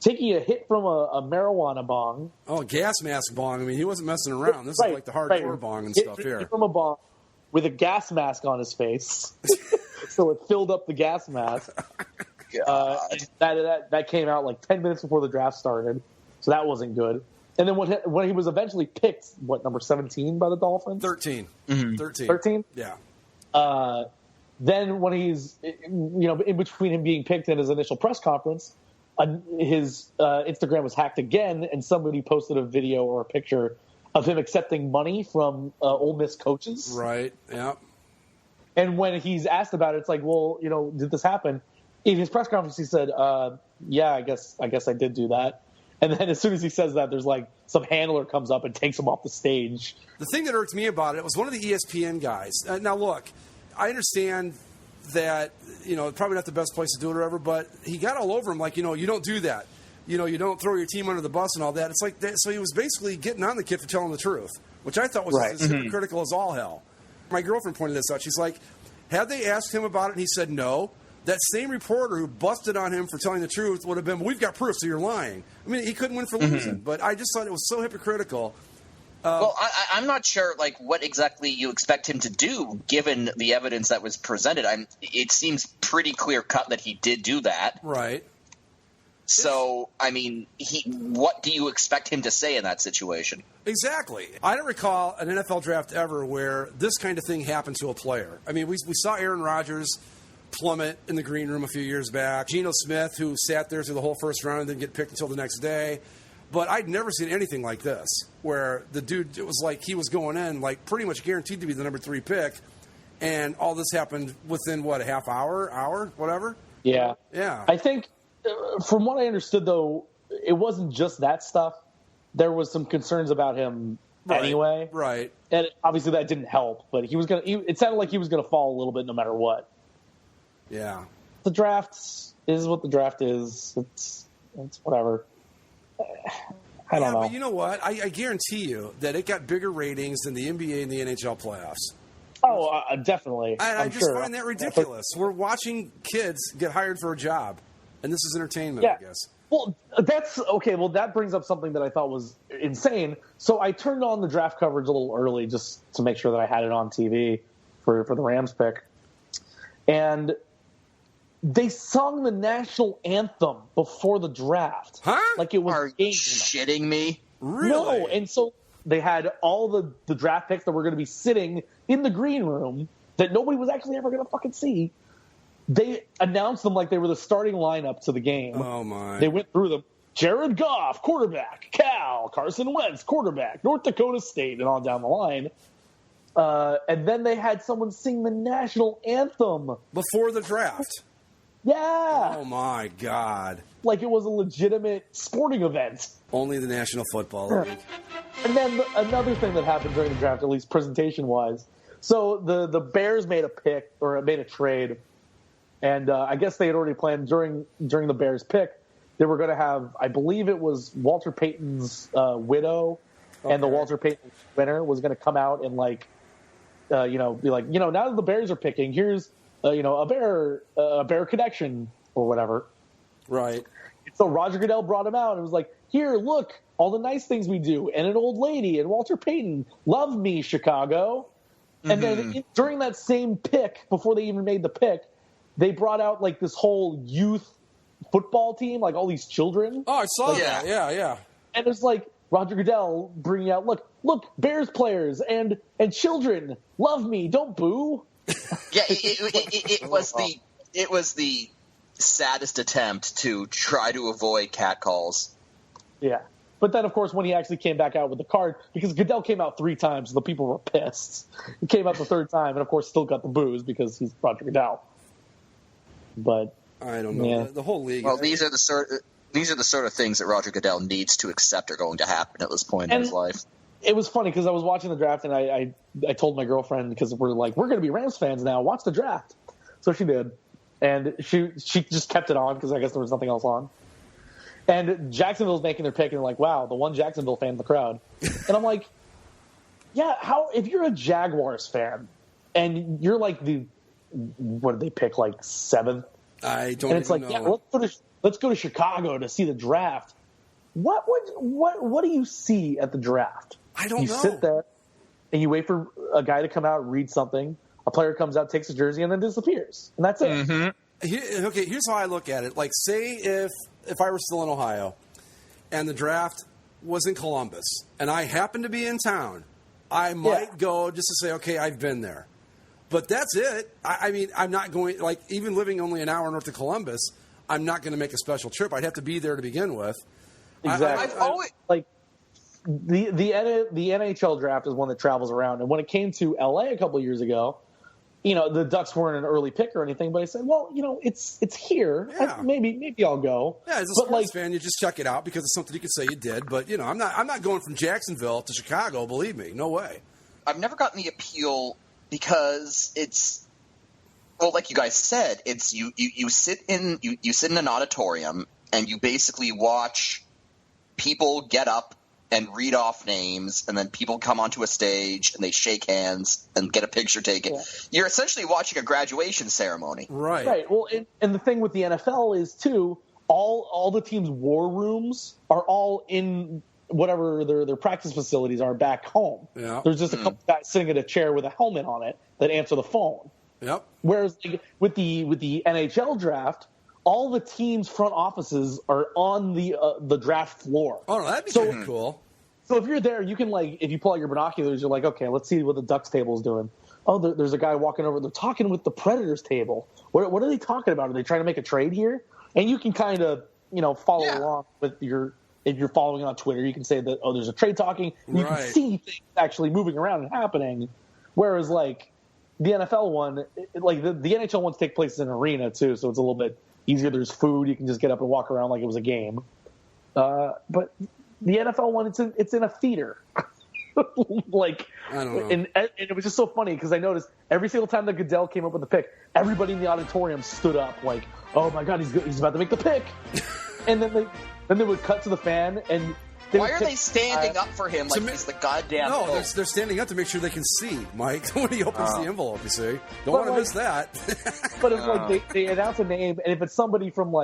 taking a hit from a marijuana bong.
Oh, a gas mask bong. I mean, he wasn't messing around. This is like the hardcore bong and stuff here.
Hit from a bong with a gas mask on his face. So it filled up the gas mask. That came out like 10 minutes before the draft started. So that wasn't good. And then when he was eventually picked, number 17 by the Dolphins?
13.
Mm-hmm.
13?
Yeah.
Then when he's, in between him being picked and his initial press conference, his Instagram was hacked again, and somebody posted a video or a picture of him accepting money from Ole Miss coaches.
Right, yeah.
And when he's asked about it, it's like, well, did this happen? In his press conference, he said, yeah, I guess I did do that. And then as soon as he says that, there's like some handler comes up and takes him off the stage.
The thing that irked me about it was one of the ESPN guys. Now, look, I understand that, probably not the best place to do it or whatever, but he got all over him like, you don't do that. You don't throw your team under the bus and all that. It's like that. So he was basically getting on the kid for telling the truth, which I thought was as hypocritical as all hell. My girlfriend pointed this out. She's like, had they asked him about it and he said no, that same reporter who busted on him for telling the truth would have been, we've got proof, so you're lying. I mean, he couldn't win for losing. But I just thought it was so hypocritical.
Well, I'm not sure, like, what exactly you expect him to do, given the evidence that was presented. It seems pretty clear cut that he did do that.
Right.
So, I mean, what do you expect him to say in that situation?
Exactly. I don't recall an NFL draft ever where this kind of thing happened to a player. I mean, we saw Aaron Rodgers plummet in the green room a few years back. Geno Smith, who sat there through the whole first round and didn't get picked until the next day. But I'd never seen anything like this, where the dude, it was like he was going in, like, pretty much guaranteed to be the number 3 pick, and all this happened within, what, a half hour, whatever?
Yeah.
Yeah.
I think, from what I understood, though, it wasn't just that stuff. There was some concerns about him anyway.
Right.
And obviously that didn't help, but it sounded like he was going to fall a little bit no matter what.
Yeah.
The draft is what the draft is. It's whatever. I don't know.
But you know what? I guarantee you that it got bigger ratings than the NBA and the NHL playoffs.
Oh, definitely.
I just find that ridiculous. We're watching kids get hired for a job, and this is entertainment, I guess.
Well, that's okay. Well, that brings up something that I thought was insane. So I turned on the draft coverage a little early just to make sure that I had it on TV for the Rams pick. And they sung the national anthem before the draft.
Huh?
Like it was
Are you shitting me?
Really?
No. And so they had all the draft picks that were going to be sitting in the green room that nobody was actually ever going to fucking see. They announced them like they were the starting lineup to the game.
Oh, my.
They went through them. Jared Goff, quarterback. Cal, Carson Wentz, quarterback. North Dakota State, and on down the line. And then they had someone sing the national anthem.
Before the draft?
Yeah.
Oh, my God.
Like it was a legitimate sporting event.
Only the National Football League.
And then another thing that happened during the draft, at least presentation-wise. So the Bears made a pick, or made a trade. And I guess they had already planned during the Bears pick, they were going to have, I believe it was Walter Payton's widow, and the Walter Payton winner was going to come out and be like, now that the Bears are picking, here's a bear connection or whatever.
Right.
So Roger Goodell brought him out and was like, here, look, all the nice things we do, and an old lady, and Walter Payton, love me, Chicago. Mm-hmm. And then during that same pick, before they even made the pick, they brought out like this whole youth football team, like all these children.
Oh, I saw that. Yeah.
And it's like Roger Goodell bringing out, look, Bears players and children, love me, don't boo.
Yeah, it was the saddest attempt to try to avoid catcalls.
Yeah. But then, of course, when he actually came back out with the card, because Goodell came out 3 times, the people were pissed. He came out the 3rd time, and of course, still got the boos because he's Roger Goodell. But
I don't know.
Yeah.
The whole league.
Well, these are the sort of things that Roger Goodell needs to accept are going to happen at this point in his life.
It was funny because I was watching the draft and I told my girlfriend, because we're going to be Rams fans now. Watch the draft. So she did, and she just kept it on because I guess there was nothing else on. And Jacksonville's making their pick, and they're like, wow, the one Jacksonville fan in the crowd. And I'm like, yeah, if you're a Jaguars fan and you're like what did they pick, like 7th?
I don't
And it's
even
like,
know.
yeah, let's go to Chicago to see the draft. What do you see at the draft?
I don't know.
You sit there and you wait for a guy to come out, read something. A player comes out, takes his jersey, and then disappears. And that's it.
Mm-hmm.
Here's how I look at it. Like, say if I were still in Ohio and the draft was in Columbus and I happened to be in town, I might go just to say, okay, I've been there. But that's it. I mean, I'm not going, like, even living only an hour north of Columbus, I'm not going to make a special trip. I'd have to be there to begin with.
Exactly.
I've always
the NHL draft is one that travels around. And when it came to LA a couple of years ago, the Ducks weren't an early pick or anything, but I said, well, it's here.
Yeah.
Maybe I'll go.
Yeah, as a sports fan, you just check it out because it's something you could say you did. But I'm not going from Jacksonville to Chicago. Believe me, no way.
I've never gotten the appeal because it's, well, like you guys said, it's you sit in an auditorium and you basically watch people get up and read off names, and then people come onto a stage and they shake hands and get a picture taken. Yeah. You're essentially watching a graduation ceremony.
Right. Well, and the thing with the NFL is, too, all the teams' war rooms are all in whatever their practice facilities are back home.
Yeah.
There's just a couple guys sitting at a chair with a helmet on it that answer the phone.
Yep.
Whereas with the NHL draft, all the teams' front offices are on the draft floor.
Oh, no, that'd be kind of cool.
So if you're there, you can if you pull out your binoculars, you're like, okay, let's see what the Ducks table is doing. Oh, there's a guy walking over. They're talking with the Predators table. What are they talking about? Are they trying to make a trade here? And you can kind of follow along with if you're following on Twitter, you can say that there's a trade talking. You can see things actually moving around and happening. Whereas the NFL one, the NHL ones take place in an arena too, so it's a little bit easier. There's food. You can just get up and walk around like it was a game. But the NFL one, it's in a theater.
I don't know.
And it was just so funny because I noticed every single time that Goodell came up with the pick, everybody in the auditorium stood up like, "Oh my God, he's about to make the pick!" And then they would cut to the fan and.
Why are they standing up for him like he's the goddamn?
No, they're standing up to make sure they can see, Mike. When he opens the envelope, you see, don't want to miss that.
But it's they announce a name, and if it's somebody from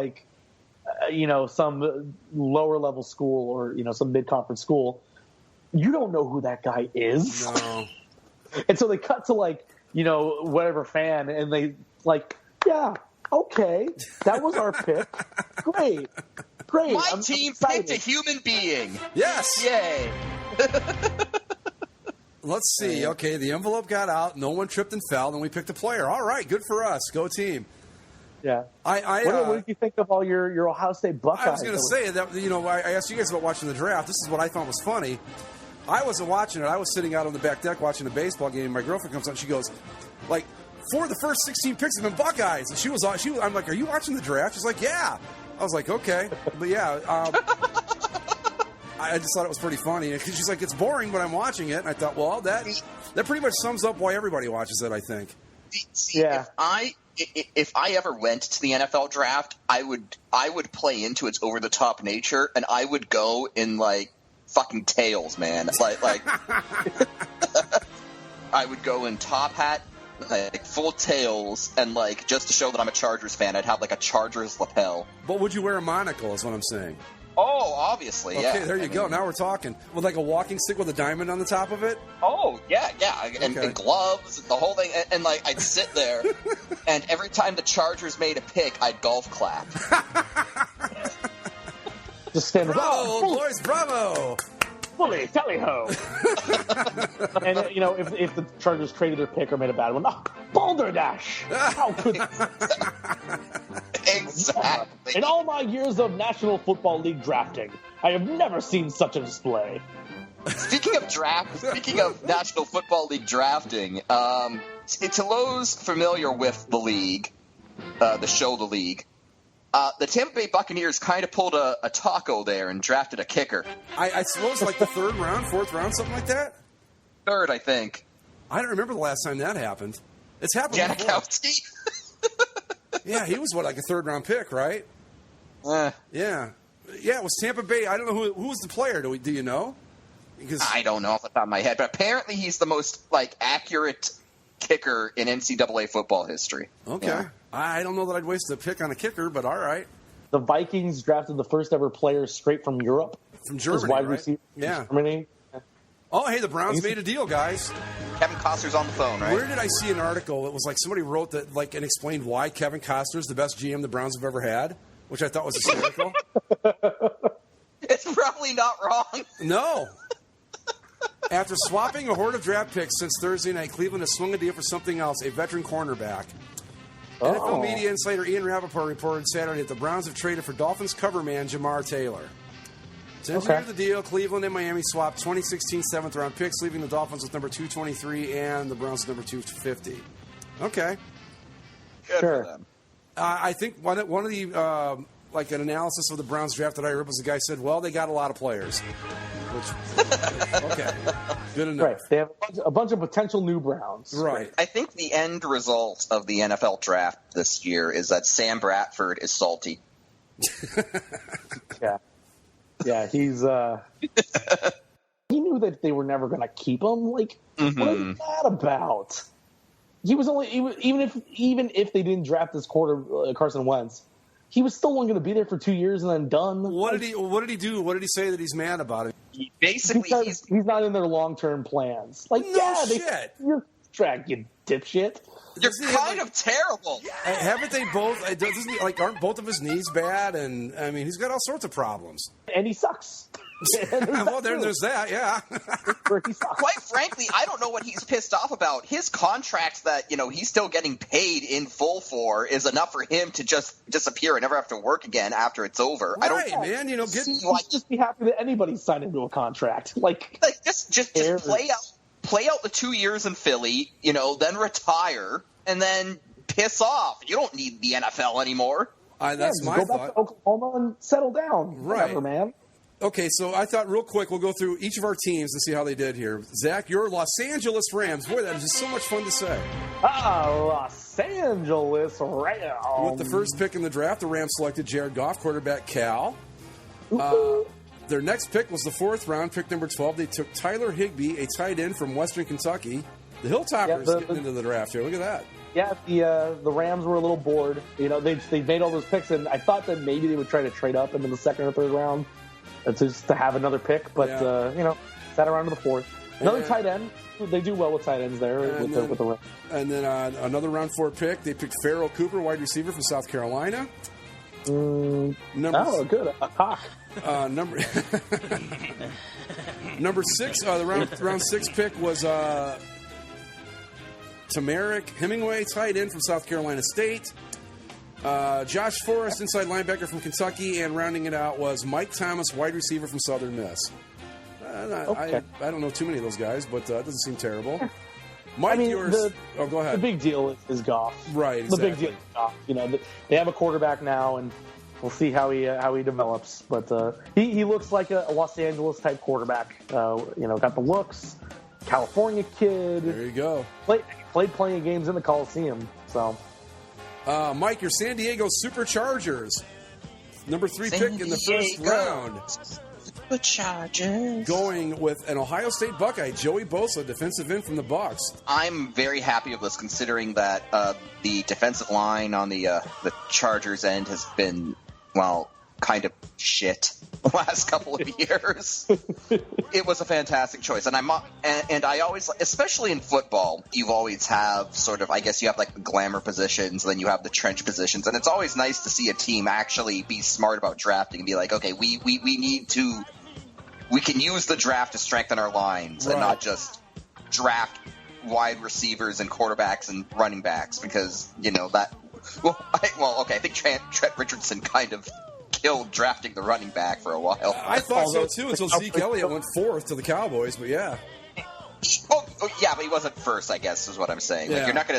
some lower level school or some mid conference school, you don't know who that guy is.
No.
And so they cut to whatever fan, and they yeah, okay, that was our pick. Great.
My team picked a human being.
Yes.
Yay.
Let's see. Okay, the envelope got out. No one tripped and fell. Then we picked a player. All right, good for us. Go team.
Yeah. What did you think of all your Ohio State Buckeyes?
I was going to say that, I asked you guys about watching the draft. This is what I thought was funny. I wasn't watching it. I was sitting out on the back deck watching a baseball game. My girlfriend comes out and she goes, for the first 16 picks have been Buckeyes. And I'm like, are you watching the draft? She's like, yeah. I was like, okay. But yeah, I just thought it was pretty funny. Because she's like, it's boring, but I'm watching it. And I thought, well, that pretty much sums up why everybody watches it, I think.
See, yeah. If I ever went to the NFL draft, I would play into its over the top nature, and I would go in fucking tails, man. Like I would go in top hat, full tails, and just to show that I'm a Chargers fan, I'd have a Chargers lapel.
But would you wear a monocle? Is what I'm saying.
Oh, obviously, yeah.
Okay, there you go. Now we're talking. With a walking stick with a diamond on the top of it?
Oh, yeah. And gloves and the whole thing. And I'd sit there, and every time the Chargers made a pick, I'd golf clap.
Just stand up.
Bravo, boys, bravo!
Fully, tally-ho. And, if the Chargers traded their pick or made a bad one, balderdash! How could
Exactly.
In all my years of National Football League drafting, I have never seen such a display.
Speaking of National Football League drafting, to those familiar with the league, the show The League, the Tampa Bay Buccaneers kind of pulled a taco there and drafted a kicker.
I suppose the third round, fourth round, something like that?
Third, I think.
I don't remember the last time that happened. It's happened
Janikowski.
Yeah, he was a third round pick, right? Yeah, it was Tampa Bay. I don't know who was the player. Do you know? Because
I don't know off the top of my head, but apparently he's the most accurate kicker in NCAA football history.
Okay,
yeah.
I don't know that I'd waste a pick on a kicker, but all right.
The Vikings drafted the first ever player straight from Europe.
From Germany,
wide
right?
receiver
Yeah.
from Germany.
Oh, hey, the Browns made a deal, guys.
Kevin Costner's on the phone, right?
Where did I see an article? It was somebody wrote that, and explained why Kevin Costner's the best GM the Browns have ever had, which I thought was hysterical.
It's probably not wrong.
No. After swapping a horde of draft picks since Thursday night, Cleveland has swung a deal for something else, a veteran cornerback. NFL media insider Ian Rappaport reported Saturday that the Browns have traded for Dolphins cover man Jamar Taylor. To engineer the deal, Cleveland and Miami swapped 2016 7th-round picks, leaving the Dolphins with number 223 and the Browns with number 250. Okay.
Good for them.
I think one of the an analysis of the Browns draft that I read was the guy said, well, they got a lot of players. Which, okay, good enough.
Right. They have a bunch of potential new Browns.
Right.
I think the end result of the NFL draft this year is that Sam Bradford is salty.
Yeah. Yeah, he's he knew that they were never going to keep him. What is that about? He was even if they didn't draft this quarter Carson Wentz, he was still only going to be there for 2 years and then done.
What did he do? What did he say that he's mad about it?
Basically,
because he's not in their long-term plans. Like, you're track, you dipshit.
You're kind of terrible.
Haven't they both? Aren't both of his knees bad? And I mean, he's got all sorts of problems.
And he sucks.
Well, there's that. Yeah.
Quite frankly, I don't know what he's pissed off about. His contract that he's still getting paid in full for is enough for him to just disappear and never have to work again after it's over.
Right,
I don't,
man.
Just be happy that anybody's signed into a contract. Like
just play out the 2 years in Philly, then retire, and then piss off. You don't need the NFL anymore.
That's my
thought.
Go
back to Oklahoma and settle down.
Right.
Whatever, man.
Okay, so I thought real quick we'll go through each of our teams and see how they did here. Zach, your Los Angeles Rams. Boy, that is just so much fun to say.
Los Angeles Rams.
With the first pick in the draft, the Rams selected Jared Goff, quarterback Cal. Their next pick was the 4th round, pick number 12. They took Tyler Higbee, a tight end from Western Kentucky. The Hilltoppers getting into the draft here. Look at that.
Yeah, the Rams were a little bored. They made all those picks, and I thought that maybe they would try to trade up into the 2nd or 3rd round just to have another pick. But, sat around to the 4th. Another tight end. They do well with tight ends there with the Rams.
And then another round 4 pick, they picked Farrell Cooper, wide receiver from South Carolina.
Good. A hawk.
Number 6, the round 6 pick was Tamarick Hemingway, tight end from South Carolina State. Josh Forrest, inside linebacker from Kentucky, and rounding it out was Mike Thomas, wide receiver from Southern Miss. I don't know too many of those guys, but it doesn't seem terrible. Mike, go ahead.
The big deal is Goff.
Right, exactly.
The big deal is Goff. They have a quarterback now, and we'll see how he develops. But he looks like a Los Angeles type quarterback. Got the looks, California kid.
There you go.
Played plenty of games in the Coliseum. So,
Mike, your San Diego Superchargers, number 3 pick in the first round.
Superchargers.
Going with an Ohio State Buckeye, Joey Bosa, defensive end from the Bucs.
I'm very happy with this, considering that the defensive line on the Chargers end has been, kind of shit the last couple of years. It was a fantastic choice, and I always, especially in football, you always have sort of, I guess you have like the glamour positions, then you have the trench positions, and it's always nice to see a team actually be smart about drafting and be like, okay, we can use the draft to strengthen our lines and not just draft wide receivers and quarterbacks and running backs, because that. I think Trent Richardson kind of killed drafting the running back for a while.
I thought so too until Zeke Elliott went 4th to the Cowboys, but yeah.
Yeah, but he wasn't first, I guess, is what I'm saying.
Yeah.
Like, you're not going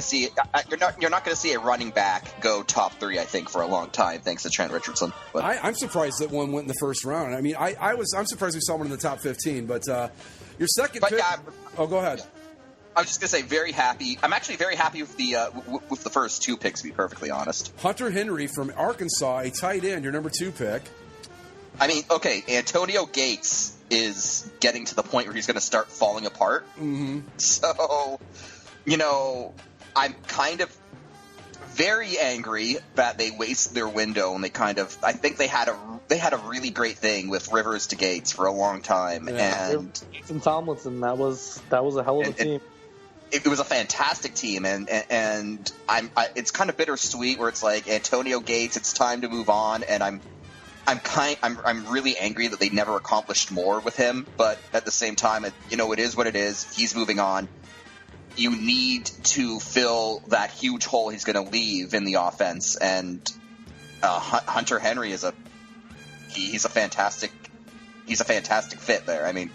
to see a running back go top 3, I think, for a long time, thanks to Trent Richardson. But
I'm surprised that one went in the first round. I mean, I'm surprised we saw one in the top 15. But your second pick. Go ahead.
I was just going to say, very happy. I'm actually very happy with the first 2 picks, to be perfectly honest.
Hunter Henry from Arkansas, a tight end, your number 2 pick.
I mean, okay, Antonio Gates is getting to the point where he's going to start falling apart.
Mm-hmm.
So, I'm kind of very angry that they wasted their window, and I think they had a really great thing with Rivers to Gates for a long time.
Yeah.
And
Gates and Tomlinson, that was a hell of a team.
It was a fantastic team, and it's kind of bittersweet where it's like Antonio Gates, it's time to move on, and I'm really angry that they never accomplished more with him. But at the same time, it is what it is. He's moving on. You need to fill that huge hole he's going to leave in the offense, and Hunter Henry is he's a fantastic fit there. I mean,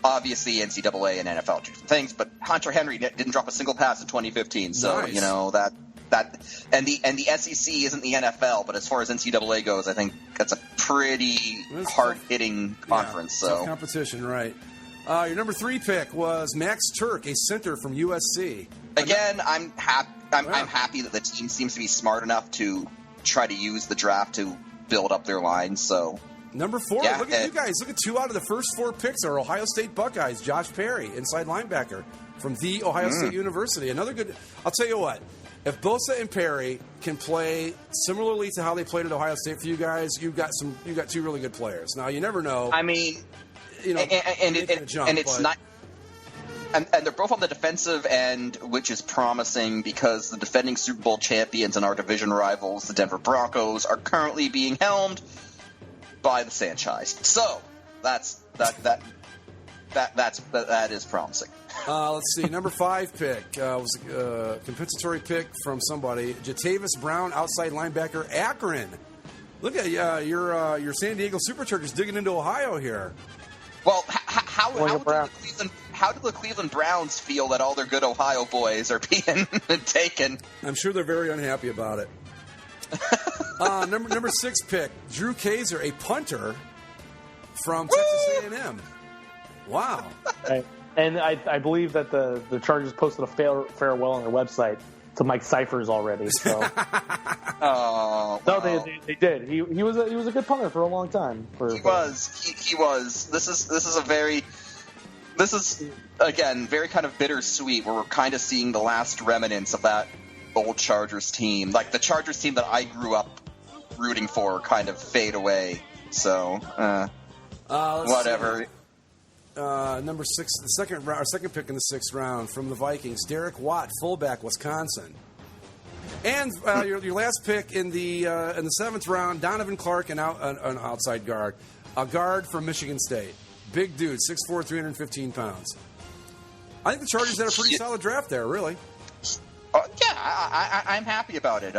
obviously NCAA and NFL are different things, but Hunter Henry didn't drop a single pass in 2015. So
nice.
that and the SEC isn't the NFL, but as far as NCAA goes, I think that's a pretty hard-hitting conference.
Tough competition, right? Your number 3 pick was Max Turk, a center from USC.
Again, I'm happy that the team seems to be smart enough to try to use the draft to build up their line. So
number 4, look at you guys. Look at 2 out of the first 4 picks are Ohio State Buckeyes. Josh Perry, inside linebacker from The Ohio State University. Another good. I'll tell you what. If Bosa and Perry can play similarly to how they played at Ohio State for you guys, you've got 2 really good players. Now you never know.
I mean, it's not. And they're both on the defensive end, which is promising because the defending Super Bowl champions and our division rivals, the Denver Broncos, are currently being helmed by the Sanchez. So that is promising.
Let's see. Number 5 pick was a compensatory pick from somebody. Jatavis Brown, outside linebacker, Akron. Look at your San Diego Superchargers digging into Ohio here.
Well, how do the Cleveland Browns feel that all their good Ohio boys are being taken?
I'm sure they're very unhappy about it. Number 6 pick, Drew Kaiser, a punter from Texas A&M. Wow.
Right. And I believe that the Chargers posted a farewell on their website to Mike Cyphers already. So.
Oh,
well. No, they did. He was a good punter for a long time. He
was. This is again very kind of bittersweet, where we're kind of seeing the last remnants of that old Chargers team, like the Chargers team that I grew up rooting for, kind of fade away. So whatever.
Number 6, the second pick in the 6th round from the Vikings, Derek Watt, fullback, Wisconsin. And your last pick in the 7th round, Donovan Clark, an outside guard, a guard from Michigan State, big dude, 6'4", 315 pounds. I think the Chargers had a pretty solid draft there, really.
I'm happy about it.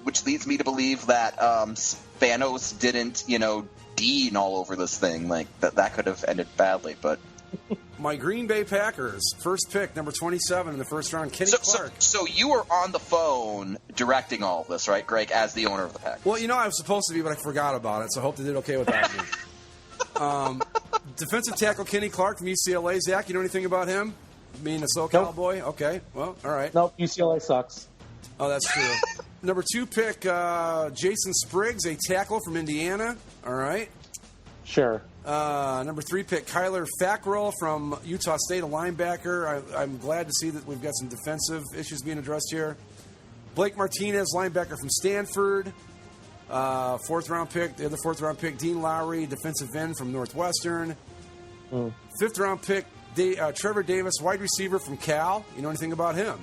Which leads me to believe that Spanos didn't, Dean all over this thing. Like that could have ended badly, but.
My Green Bay Packers, first pick, number 27 in the first round, Kenny Clark.
So you were on the phone directing all of this, right, Greg, as the owner of the Packers?
Well, I was supposed to be, but I forgot about it, so I hope they did okay without me. Defensive tackle Kenny Clark from UCLA. Zach, you know anything about him? Being a SoCal
Nope.
boy? Okay, well, all right.
Nope, UCLA sucks.
Oh, that's true. Number 2 pick, Jason Spriggs, a tackle from Indiana. All right.
Sure.
Number 3 pick, Kyler Fackrell from Utah State, a linebacker. I'm glad to see that we've got some defensive issues being addressed here. Blake Martinez, linebacker from Stanford. 4th round pick, the other 4th round pick, Dean Lowry, defensive end from Northwestern. 5th round pick, Trevor Davis, wide receiver from Cal. You know anything about him?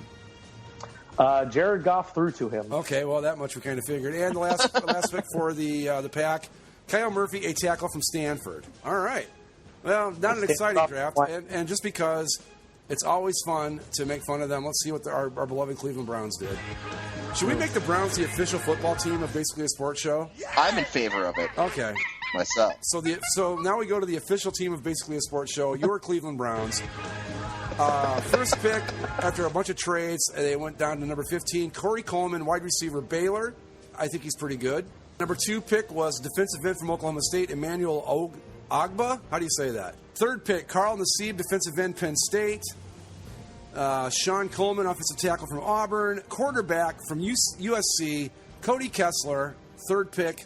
Jared Goff threw to him.
Okay, well, that much we kind of figured. And the last pick for the Pack, Kyle Murphy, a tackle from Stanford. All right. Well, not an exciting draft. And just because it's always fun to make fun of them, let's see what our beloved Cleveland Browns did. Should we make the Browns the official football team of Basically a Sports Show?
I'm in favor of it.
Okay.
Myself.
So now we go to the official team of Basically a Sports Show, your Cleveland Browns. First pick, after a bunch of trades, they went down to number 15, Corey Coleman, wide receiver, Baylor. I think he's pretty good. Number 2 pick was defensive end from Oklahoma State, Emmanuel Ogba. How do you say that? 3rd pick, Carl Nassib, defensive end, Penn State. Sean Coleman, offensive tackle from Auburn. Quarterback from USC, Cody Kessler, 3rd pick.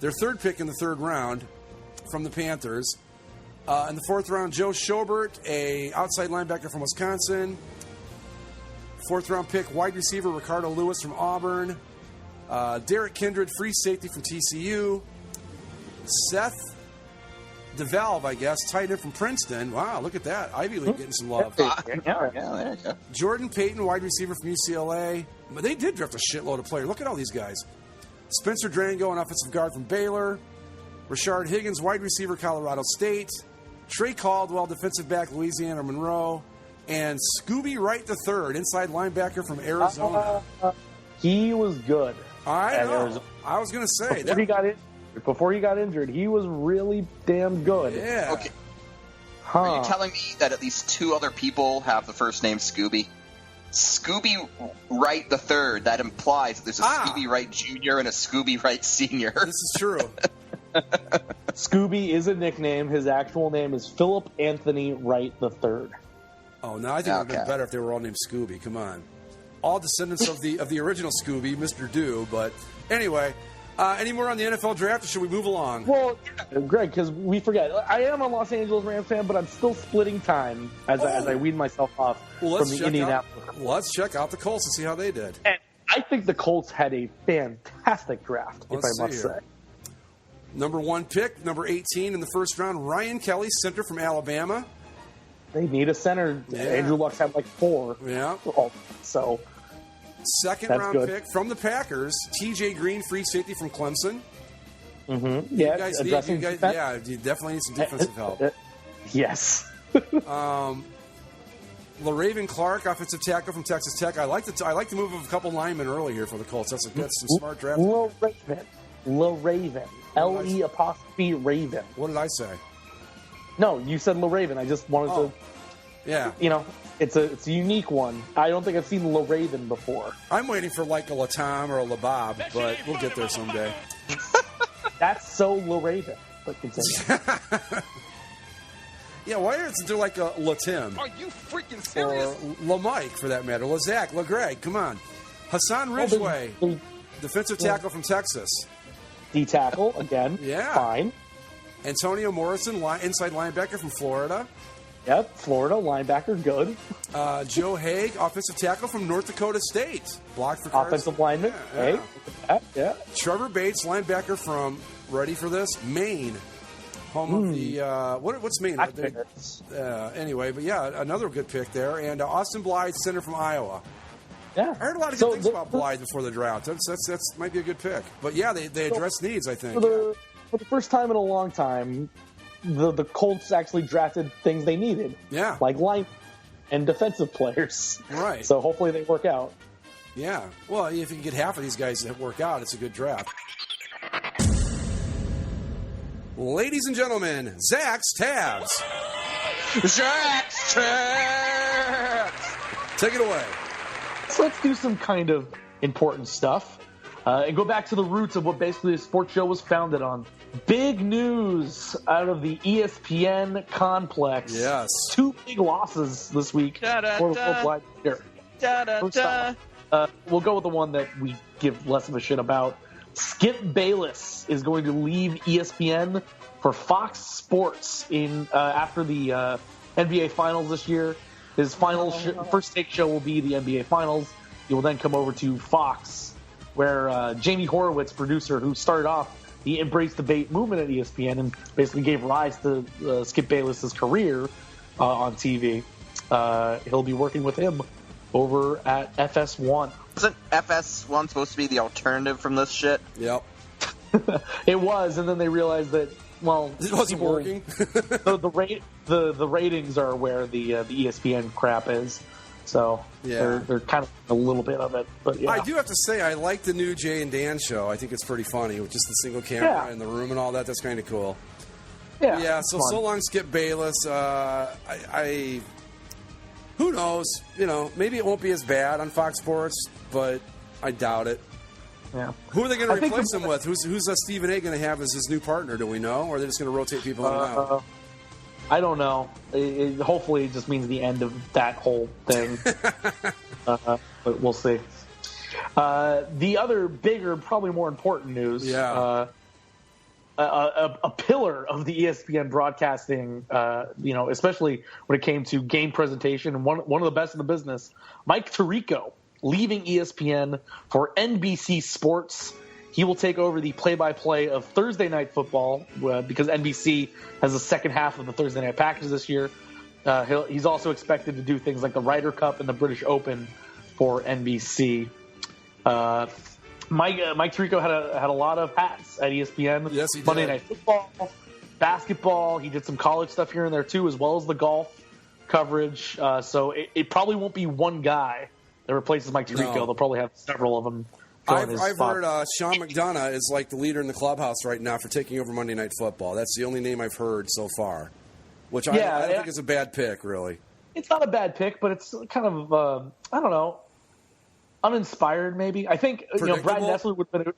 Their 3rd pick in the 3rd round from the Panthers. In the 4th round, Joe Schobert, a outside linebacker from Wisconsin. 4th round pick, wide receiver Ricardo Lewis from Auburn. Derek Kindred, free safety from TCU. Seth DeValve, I guess, tight end from Princeton. Wow, look at that. Ivy League getting some love.
Yeah, there you go.
Jordan Payton, wide receiver from UCLA. But they did draft a shitload of players. Look at all these guys. Spencer Drango, an offensive guard from Baylor. Rashard Higgins, wide receiver, Colorado State. Trey Caldwell, defensive back, Louisiana Monroe. And Scooby Wright III, inside linebacker from Arizona.
He was good.
I know. I was going to say.
Before he got injured, he was really damn good.
Yeah.
Okay. Are you telling me that at least 2 other people have the first name Scooby? Scooby Wright III. That implies that there's a Scooby Wright Jr. and a Scooby Wright Sr.
This is true.
Scooby is a nickname. His actual name is Philip Anthony Wright III.
Oh, no, I think it would have been better if they were all named Scooby. Come on. All descendants of the original Scooby, Mr. Do. But anyway, any more on the NFL draft, or should we move along?
Well, Greg, because we forget. I am a Los Angeles Rams fan, but I'm still splitting time as I wean myself off from the Indianapolis.
Let's check out the Colts and see how they did.
And I think the Colts had a fantastic draft, if I must say.
Number 1 pick, number 18 in the first round, Ryan Kelly, center from Alabama.
They need a center.
Yeah.
Andrew Luck's had like 4.
Yeah.
So
second round
good.
pick from the Packers, TJ Green, free safety from Clemson.
Mm-hmm. Yeah,
you definitely need some defensive help.
Yes.
LaRaven Clark, offensive tackle from Texas Tech. I like the move of a couple linemen early here for the Colts. That's some smart draft.
LaRaven. L-E apostrophe Raven.
What did I say?
No, you said LaRaven. I just wanted to.
Yeah.
It's a unique one. I don't think I've seen LaRaven before.
I'm waiting for like a Latam or a LaBob, but we'll get there someday.
That's so LaRaven. But continue.
Yeah, why isn't there like a LaTim?
Are you freaking serious?
Or LaMike, for that matter. LaZach, LaGreg, come on. Hassan Ridgeway, defensive tackle from Texas.
D-tackle, again.
Yeah.
Fine.
Antonio Morrison, inside linebacker from Florida.
Yep, Florida, linebacker, good.
Joe Haig, offensive tackle from North Dakota State. Blocked for
offensive lineman.
Yeah.
Hey, yeah.
Trevor Bates, linebacker from, ready for this, Maine. Home of the, what's Maine? Anyway, but yeah, another good pick there. And Austin Blythe, center from Iowa.
Yeah.
I heard a lot of good things about Blythe before the draft. That's might be a good pick. But yeah, they address needs, I think.
For the first time in a long time, the Colts actually drafted things they needed.
Yeah.
Like line and defensive players.
Right.
So hopefully they work out.
Yeah. Well, if you can get half of these guys that work out, it's a good draft. Ladies and gentlemen, Zach's Tabs.
Zach's Tabs!
Take it away.
So let's do some kind of important stuff and go back to the roots of what basically the sports show was founded on. Big news out of the ESPN complex.
Yes. 2
big losses this week for the worldwide leader. First off, we'll go with the one that we give less of a shit about. Skip Bayless is going to leave ESPN for Fox Sports after the NBA Finals this year. His first take show will be the NBA Finals. He will then come over to Fox, where Jamie Horowitz, producer, who started off the Embrace Debate movement at ESPN and basically gave rise to Skip Bayless's career on TV. He'll be working with him over at FS1.
Isn't FS1 supposed to be the alternative from this shit?
Yep.
It was, and then they realized that, well,
it wasn't working.
the ratings are where the ESPN crap is. So they're kind of a little bit of it. But yeah.
I do have to say, I like the new Jay and Dan show. I think it's pretty funny with just the single camera in the room and all that. That's kind of cool.
Yeah.
So long, Skip Bayless. Who knows? Maybe it won't be as bad on Fox Sports, but I doubt it.
Yeah.
Who are they going to replace him with? Who's Stephen A. going to have as his new partner? Do we know? Or are they just going to rotate people in and out?
I don't know. Hopefully it just means the end of that whole thing. But we'll see. The other bigger, probably more important news.
Yeah.
A pillar of the ESPN broadcasting, especially when it came to game presentation, and one of the best in the business, Mike Tirico, leaving ESPN for NBC Sports. He will take over the play-by-play of Thursday Night Football because NBC has the second half of the Thursday Night package this year. He's also expected to do things like the Ryder Cup and the British Open for NBC. Mike Tirico had a lot of hats at ESPN.
Yes, he did.
Monday Night Football, basketball. He did some college stuff here and there too, as well as the golf coverage. So it probably won't be one guy that replaces Mike Tirico.
No.
They'll probably have several of them.
I've heard Sean McDonough is like the leader in the clubhouse right now for taking over Monday Night Football. That's the only name I've heard so far, which I don't think is a bad pick, really. It's
not a bad pick, but it's kind of I don't know, uninspired maybe. I think Brad Nessler would have been.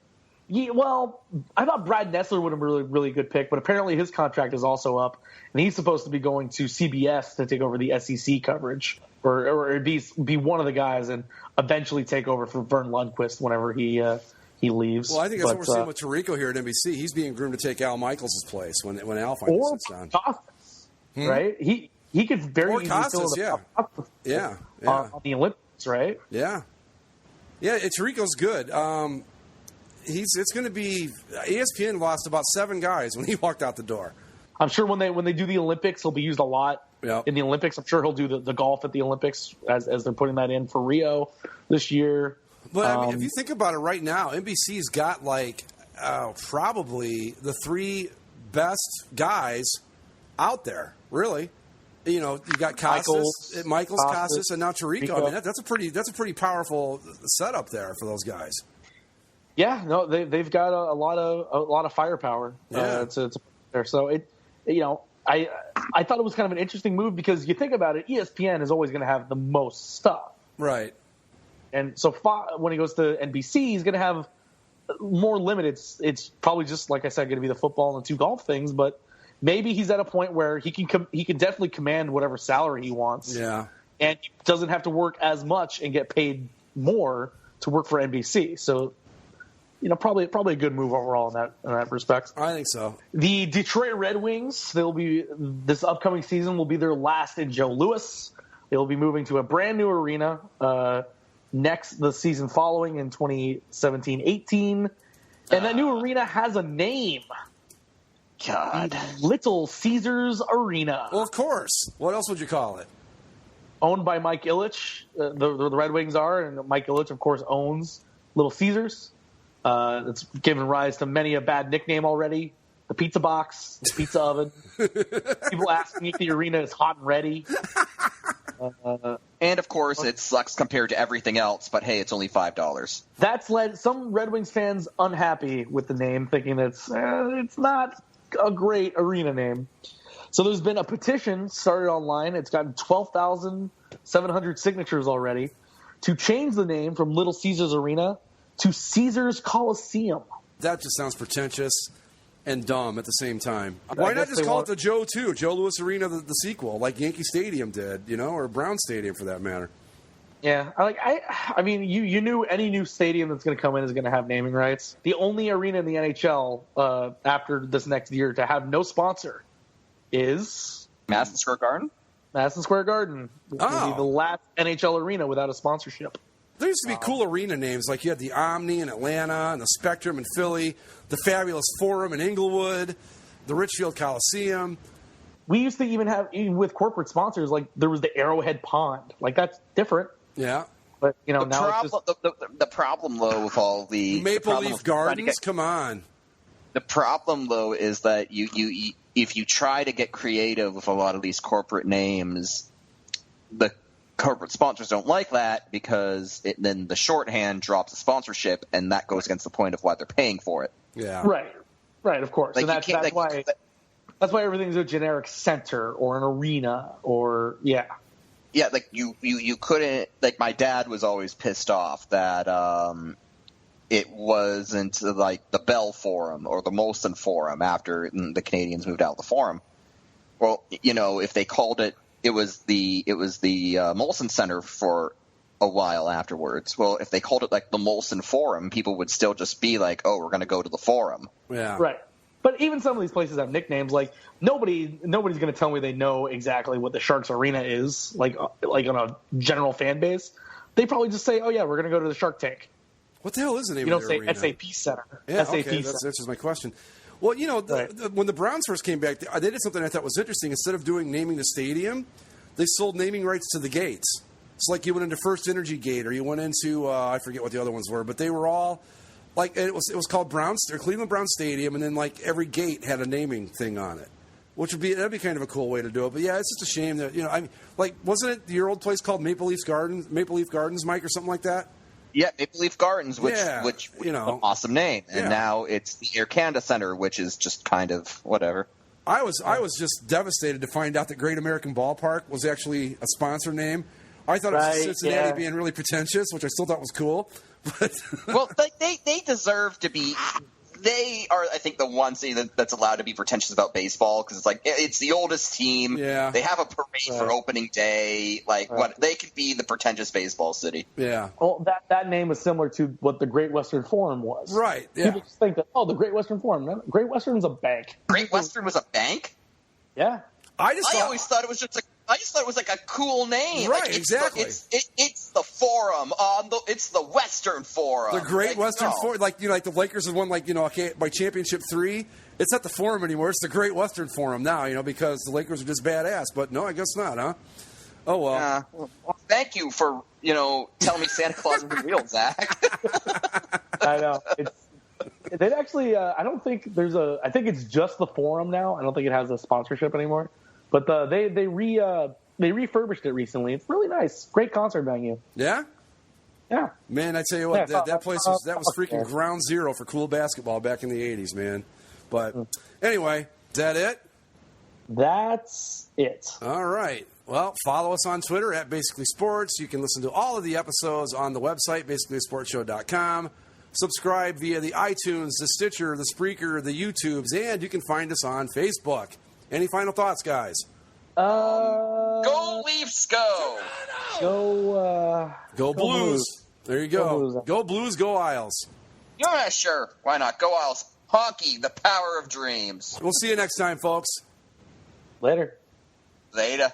I thought Brad Nessler would have been a really, really good pick, but apparently his contract is also up, and he's supposed to be going to CBS to take over the SEC coverage, or be one of the guys and eventually take over for Vern Lundquist whenever he leaves.
Well, I think that's what we're seeing with Tirico here at NBC. He's being groomed to take Al Michaels' place when Al finally sits down.
Costas, right? He could very easily
Costas,
on the Olympics, right?
Yeah. Yeah, Tirico's good. it's going to be ESPN lost about 7 guys when he walked out the door.
I'm sure when they do the Olympics, he'll be used a lot
Yep.
in the Olympics. I'm sure he'll do the golf at the Olympics as they're putting that in for Rio this year.
But I mean, if you think about it right now, NBC's got like probably the 3 best guys out there, really. You know, you got Michaels, Costas, and now Tirico. I mean, that's a pretty powerful setup there for those guys.
Yeah, no, they've got a lot of firepower.
Yeah,
it's there. So I thought it was kind of an interesting move because you think about it, ESPN is always going to have the most stuff,
right?
And so when he goes to NBC, he's going to have more limited. It's probably just like I said, going to be the football and the 2 golf things, but. Maybe he's at a point where he can definitely command whatever salary he wants.
Yeah.
And he doesn't have to work as much and get paid more to work for NBC. So, probably a good move overall in that respect.
I think so.
The Detroit Red Wings, this upcoming season will be their last in Joe Louis. They'll be moving to a brand new arena the season following in 2017-18. And that new arena has a name.
God.
Little Caesars Arena.
Well, of course. What else would you call it?
Owned by Mike Ilitch. The Red Wings are, and Mike Ilitch, of course, owns Little Caesars. It's given rise to many a bad nickname already. The pizza box, the pizza oven. People asking if the arena is hot and ready.
And, of course, it sucks compared to everything else, but, hey, it's only $5.
That's led some Red Wings fans unhappy with the name, thinking it's not a great arena name. So there's been a petition started online. It's gotten 12,700 signatures already to change the name from Little Caesars Arena to Caesars Coliseum.
That just sounds pretentious and dumb at the same time. Why not just call it the Joe Louis Arena, the sequel, like Yankee Stadium did, or Brown Stadium for that matter.
Yeah, I mean, you knew any new stadium that's going to come in is going to have naming rights. The only arena in the NHL after this next year to have no sponsor is
Madison Square Garden.
Madison Square Garden will be the last NHL arena without a sponsorship.
There used to be cool arena names, like you had the Omni in Atlanta and the Spectrum in Philly, the Fabulous Forum in Inglewood, the Richfield Coliseum.
We used to even with corporate sponsors, like there was the Arrowhead Pond. Like that's different.
Yeah.
But, now it's just...
The problem, though, with all the...
Maple Leaf Gardens? Come on.
The problem, though, is that you if you try to get creative with a lot of these corporate names, the corporate sponsors don't like that because then the shorthand drops the sponsorship, and that goes against the point of why they're paying for it.
Yeah.
Right, of course.
Like,
and that's why everything's a generic center or an arena or, yeah.
Yeah, like you couldn't, like my dad was always pissed off that it wasn't like the Bell Forum or the Molson Forum after the Canadians moved out of the Forum. Well, if they called it was the Molson Center for a while afterwards. Well, if they called it like the Molson Forum, people would still just be like, oh, we're going to go to the Forum.
Yeah.
Right. But even some of these places have nicknames. Like nobody's going to tell me they know exactly what the Sharks Arena is, like on a general fan base. They probably just say, "Oh yeah, we're going to go to the Shark Tank."
What the hell is the name
of
the
arena? You
don't
say SAP Center.
Yeah,
SAP
okay,
Center.
that answers my question. Well, when the Browns first came back, they did something I thought was interesting. Instead of naming the stadium, they sold naming rights to the gates. It's like you went into First Energy Gate, or you went into I forget what the other ones were, but they were all. Like it was called Cleveland Brown Stadium, and then like every gate had a naming thing on it, that'd be kind of a cool way to do it. But yeah, it's just a shame that wasn't it your old place called Maple Leaf Gardens, Mike, or something like that?
Yeah, Maple Leaf Gardens, which is an awesome name, and now it's the Air Canada Center, which is just kind of whatever.
I was just devastated to find out that Great American Ballpark was actually a sponsor name. I thought it was Cincinnati being really pretentious, which I still thought was cool. But
well, they deserve to be. They are, I think, the one city that's allowed to be pretentious about baseball because it's like it's the oldest team.
Yeah.
They have a parade for opening day. What they could be the pretentious baseball city.
Yeah.
Well, that name is similar to what the Great Western Forum was.
Right. Yeah.
People just think that the Great Western Forum. Great Western's a bank.
Great Western was a bank?
Yeah.
I always thought it was just I just thought it was like a cool name.
Right,
like,
exactly.
It's the Forum. It's the Western Forum.
The Great Western Forum. Like the Lakers have won by championship 3. It's not the Forum anymore. It's the Great Western Forum now. Because the Lakers are just badass. But no, I guess not, huh? Oh well.
Well, thank you for telling me Santa Claus is real, Zach.
I know. They actually. I don't think there's a. I think it's just the Forum now. I don't think it has a sponsorship anymore. But they refurbished it recently. It's really nice. Great concert venue.
Yeah.
Yeah.
Man, I tell you what, that place was freaking ground zero for cool basketball back in the 80s, man. But anyway, is that it?
That's it.
All right. Well, follow us on Twitter at Basically Sports. You can listen to all of the episodes on the website, basicallysportshow.com. Subscribe via the iTunes, the Stitcher, the Spreaker, the YouTubes, and you can find us on Facebook. Any final thoughts, guys?
Go Leafs, go!
Go
Blues. There you go.
Blues.
Go Blues, go Isles.
Yeah, sure. Why not? Go Isles. Honky, the power of dreams.
We'll see you next time, folks.
Later.
Later.